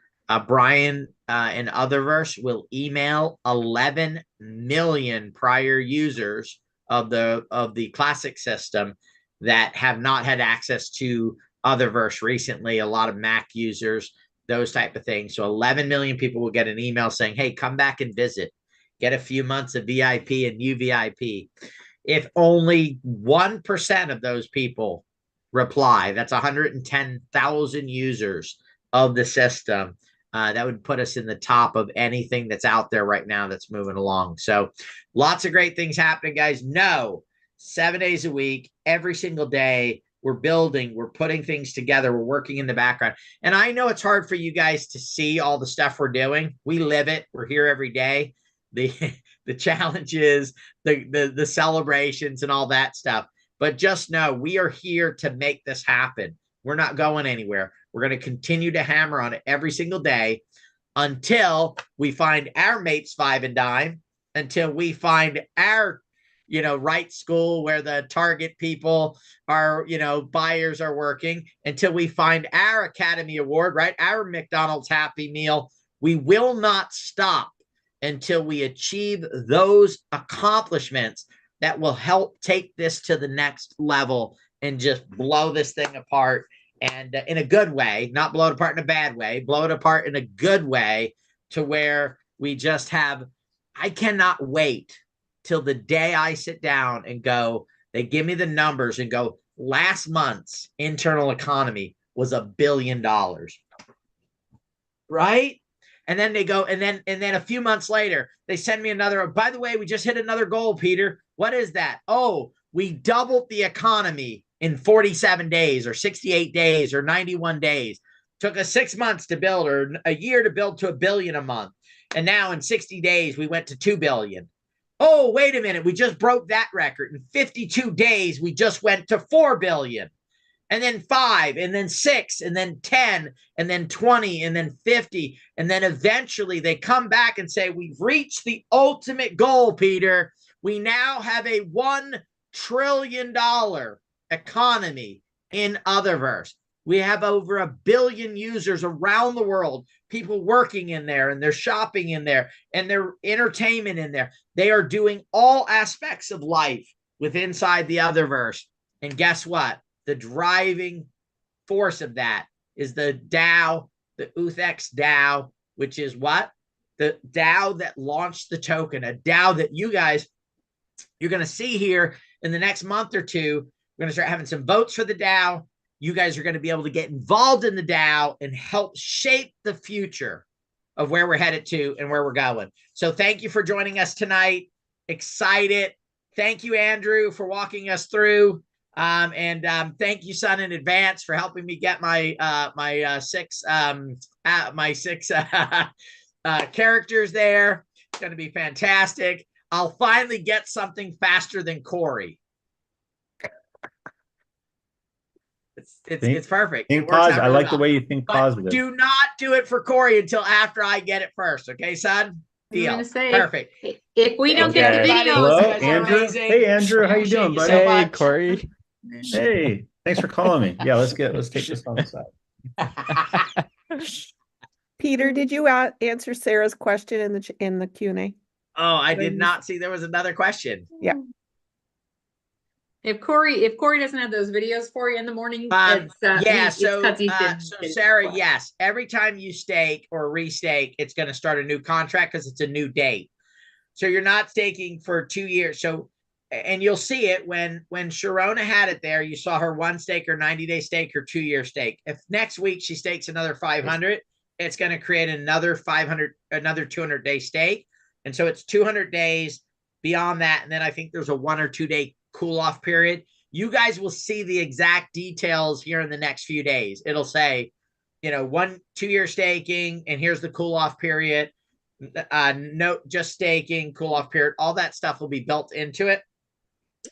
Brian and Utherverse will email 11 million prior users of the classic system that have not had access to Utherverse recently. A lot of Mac users, those type of things. So 11 million people will get an email saying, hey, come back and visit. Get a few months of VIP and UVIP. If only 1% of those people reply, that's 110,000 users of the system. That would put us in the top of anything that's out there right now that's moving along. So lots of great things happening, guys. No, 7 days a week, every single day, we're building, we're putting things together, we're working in the background. And I know it's hard for you guys to see all the stuff we're doing. We live it. We're here every day. The challenges, the celebrations and all that stuff. But just know we are here to make this happen. We're not going anywhere. We're going to continue to hammer on it every single day until we find our mates five and dime, until we find our, right school where the target people are, buyers are working, until we find our Academy Award, right? Our McDonald's Happy Meal. We will not stop until we achieve those accomplishments that will help take this to the next level and just blow this thing apart, and in a good way, not blow it apart in a bad way, blow it apart in a good way, to where we just have, I cannot wait till the day I sit down and go, they give me the numbers and go, last month's internal economy was $1 billion, right? And then they go, and then a few months later, they send me another, by the way, we just hit another goal, Peter. What is that? Oh, we doubled the economy in 47 days or 68 days or 91 days. Took us 6 months to build, or a year to build to $1 billion a month. And now in 60 days, we went to 2 billion. Oh, wait a minute. We just broke that record. In 52 days, we just went to 4 billion. And then 5, and then 6, and then 10, and then 20, and then 50. And then eventually they come back and say, we've reached the ultimate goal, Peter. We now have a $1 trillion economy in Utherverse. We have over 1 billion users around the world, people working in there, and they're shopping in there, and their entertainment in there. They are doing all aspects of life inside the Utherverse. And guess what? The driving force of that is the DAO, the UTHX DAO, which is what? The DAO that launched the token, a DAO that you guys, you're going to see here in the next month or two. We're going to start having some votes for the DAO. You guys are going to be able to get involved in the DAO and help shape the future of where we're headed to and where we're going. So thank you for joining us tonight. Excited. Thank you, Andrew, for walking us through. Thank you, son, in advance for helping me get my six characters there. It's going to be fantastic. I'll finally get something faster than Corey. It's perfect. Think It works out positive. I really like the well. way you think But positive. do not do it for Corey until after I get it first. Okay, son? I'm Deal. gonna say, Perfect. if we don't Thank you, get the everybody. videos, Hello, You guys are Andrew. amazing. Hey, Andrew. How you Appreciate doing, you buddy? so Hey, much. Corey. Hey, thanks for calling me. Yeah, let's take this on the side. Peter, did you answer Sarah's question in the Q&A? Oh, I did not see there was another question. Yeah. if Corey doesn't have those videos for you in the morning, Yeah, it's so 'cause he didn't so get it Sarah, before. yes, every time you stake or restake, it's going to start a new contract because it's a new date. So you're not staking for 2 years. So, and you'll see it when Sharona had it there, you saw her 1 stake or 90-day stake or 2-year stake. If next week she stakes another 500, it's going to create another 200-day stake. And so it's 200 days beyond that. And then I think there's a 1 or 2 day cool off period. You guys will see the exact details here in the next few days. It'll say, 2-year staking, and here's the cool off period. No, just staking, cool off period, all that stuff will be built into it.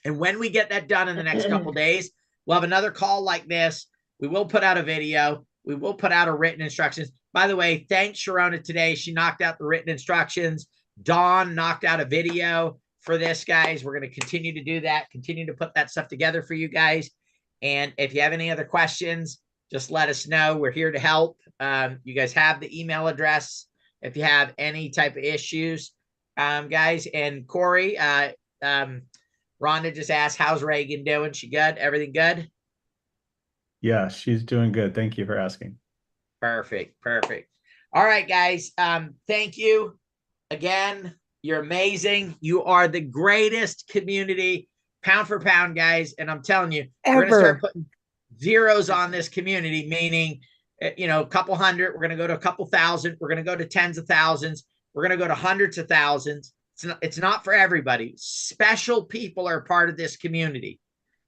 And when we get that done in the next couple days, we'll have another call like this. We will put out a video. We will put out a written instructions. By the way, thanks Sharona today. She knocked out the written instructions. Dawn knocked out a video for this, guys. We're going to continue to do that, continue to put that stuff together for you guys. And if you have any other questions, just let us know. We're here to help. You guys have the email address if you have any type of issues, guys. And Corey, Rhonda just asked, how's Reagan doing? She good? Everything good? Yeah, she's doing good. Thank you for asking. Perfect. All right, guys. Thank you again. You're amazing. You are the greatest community, pound for pound, guys. And I'm telling you, we're going to start putting zeros on this community, meaning, a couple hundred. We're going to go to a couple thousand. We're going to go to tens of thousands. We're going to go to hundreds of thousands. It's not for everybody. Special people are part of this community.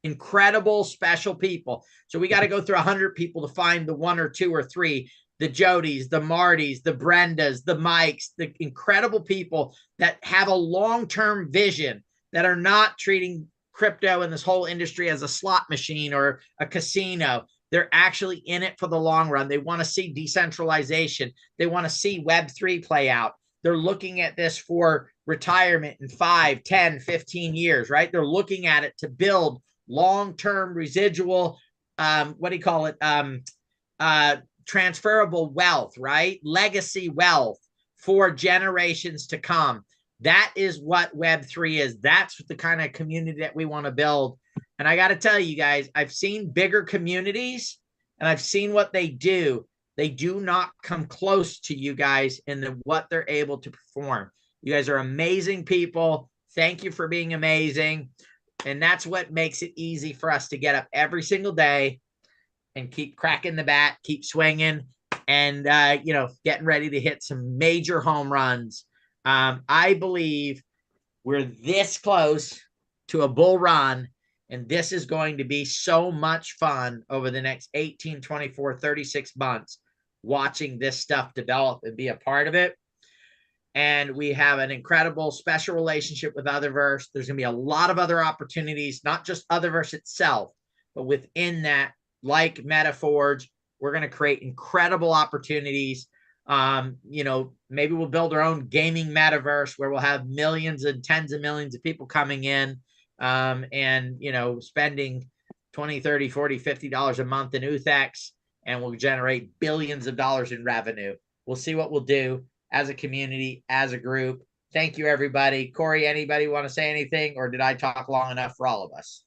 Incredible, special people. So we got to go through 100 people to find the 1 or 2 or 3, the Jodys, the Martys, the Brendas, the Mikes, the incredible people that have a long-term vision, that are not treating crypto and this whole industry as a slot machine or a casino. They're actually in it for the long run. They want to see decentralization. They want to see Web3 play out. They're looking at this for retirement in 5, 10, 15 years, right? They're looking at it to build long-term residual, transferable wealth, right? Legacy wealth for generations to come. That is what Web3 is. That's the kind of community that we want to build. And I got to tell you guys, I've seen bigger communities and I've seen what they do. They do not come close to you guys in what they're able to perform. You guys are amazing people. Thank you for being amazing. And that's what makes it easy for us to get up every single day and keep cracking the bat, keep swinging, and, getting ready to hit some major home runs. I believe we're this close to a bull run, and this is going to be so much fun over the next 18, 24, 36 months, watching this stuff develop and be a part of it. And we have an incredible special relationship with Utherverse. There's going to be a lot of other opportunities, not just Utherverse itself, but within that, like Metaforge, we're going to create incredible opportunities. Maybe we'll build our own gaming metaverse where we'll have millions and tens of millions of people coming in, and spending $20, $30, $40, $50 a month in UTHEX, and we'll generate billions of dollars in revenue. We'll see what we'll do as a community, as a group. Thank you, everybody. Corey, anybody want to say anything, or did I talk long enough for all of us?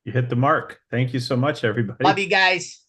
You hit the mark. Thank you so much, everybody. Love you guys.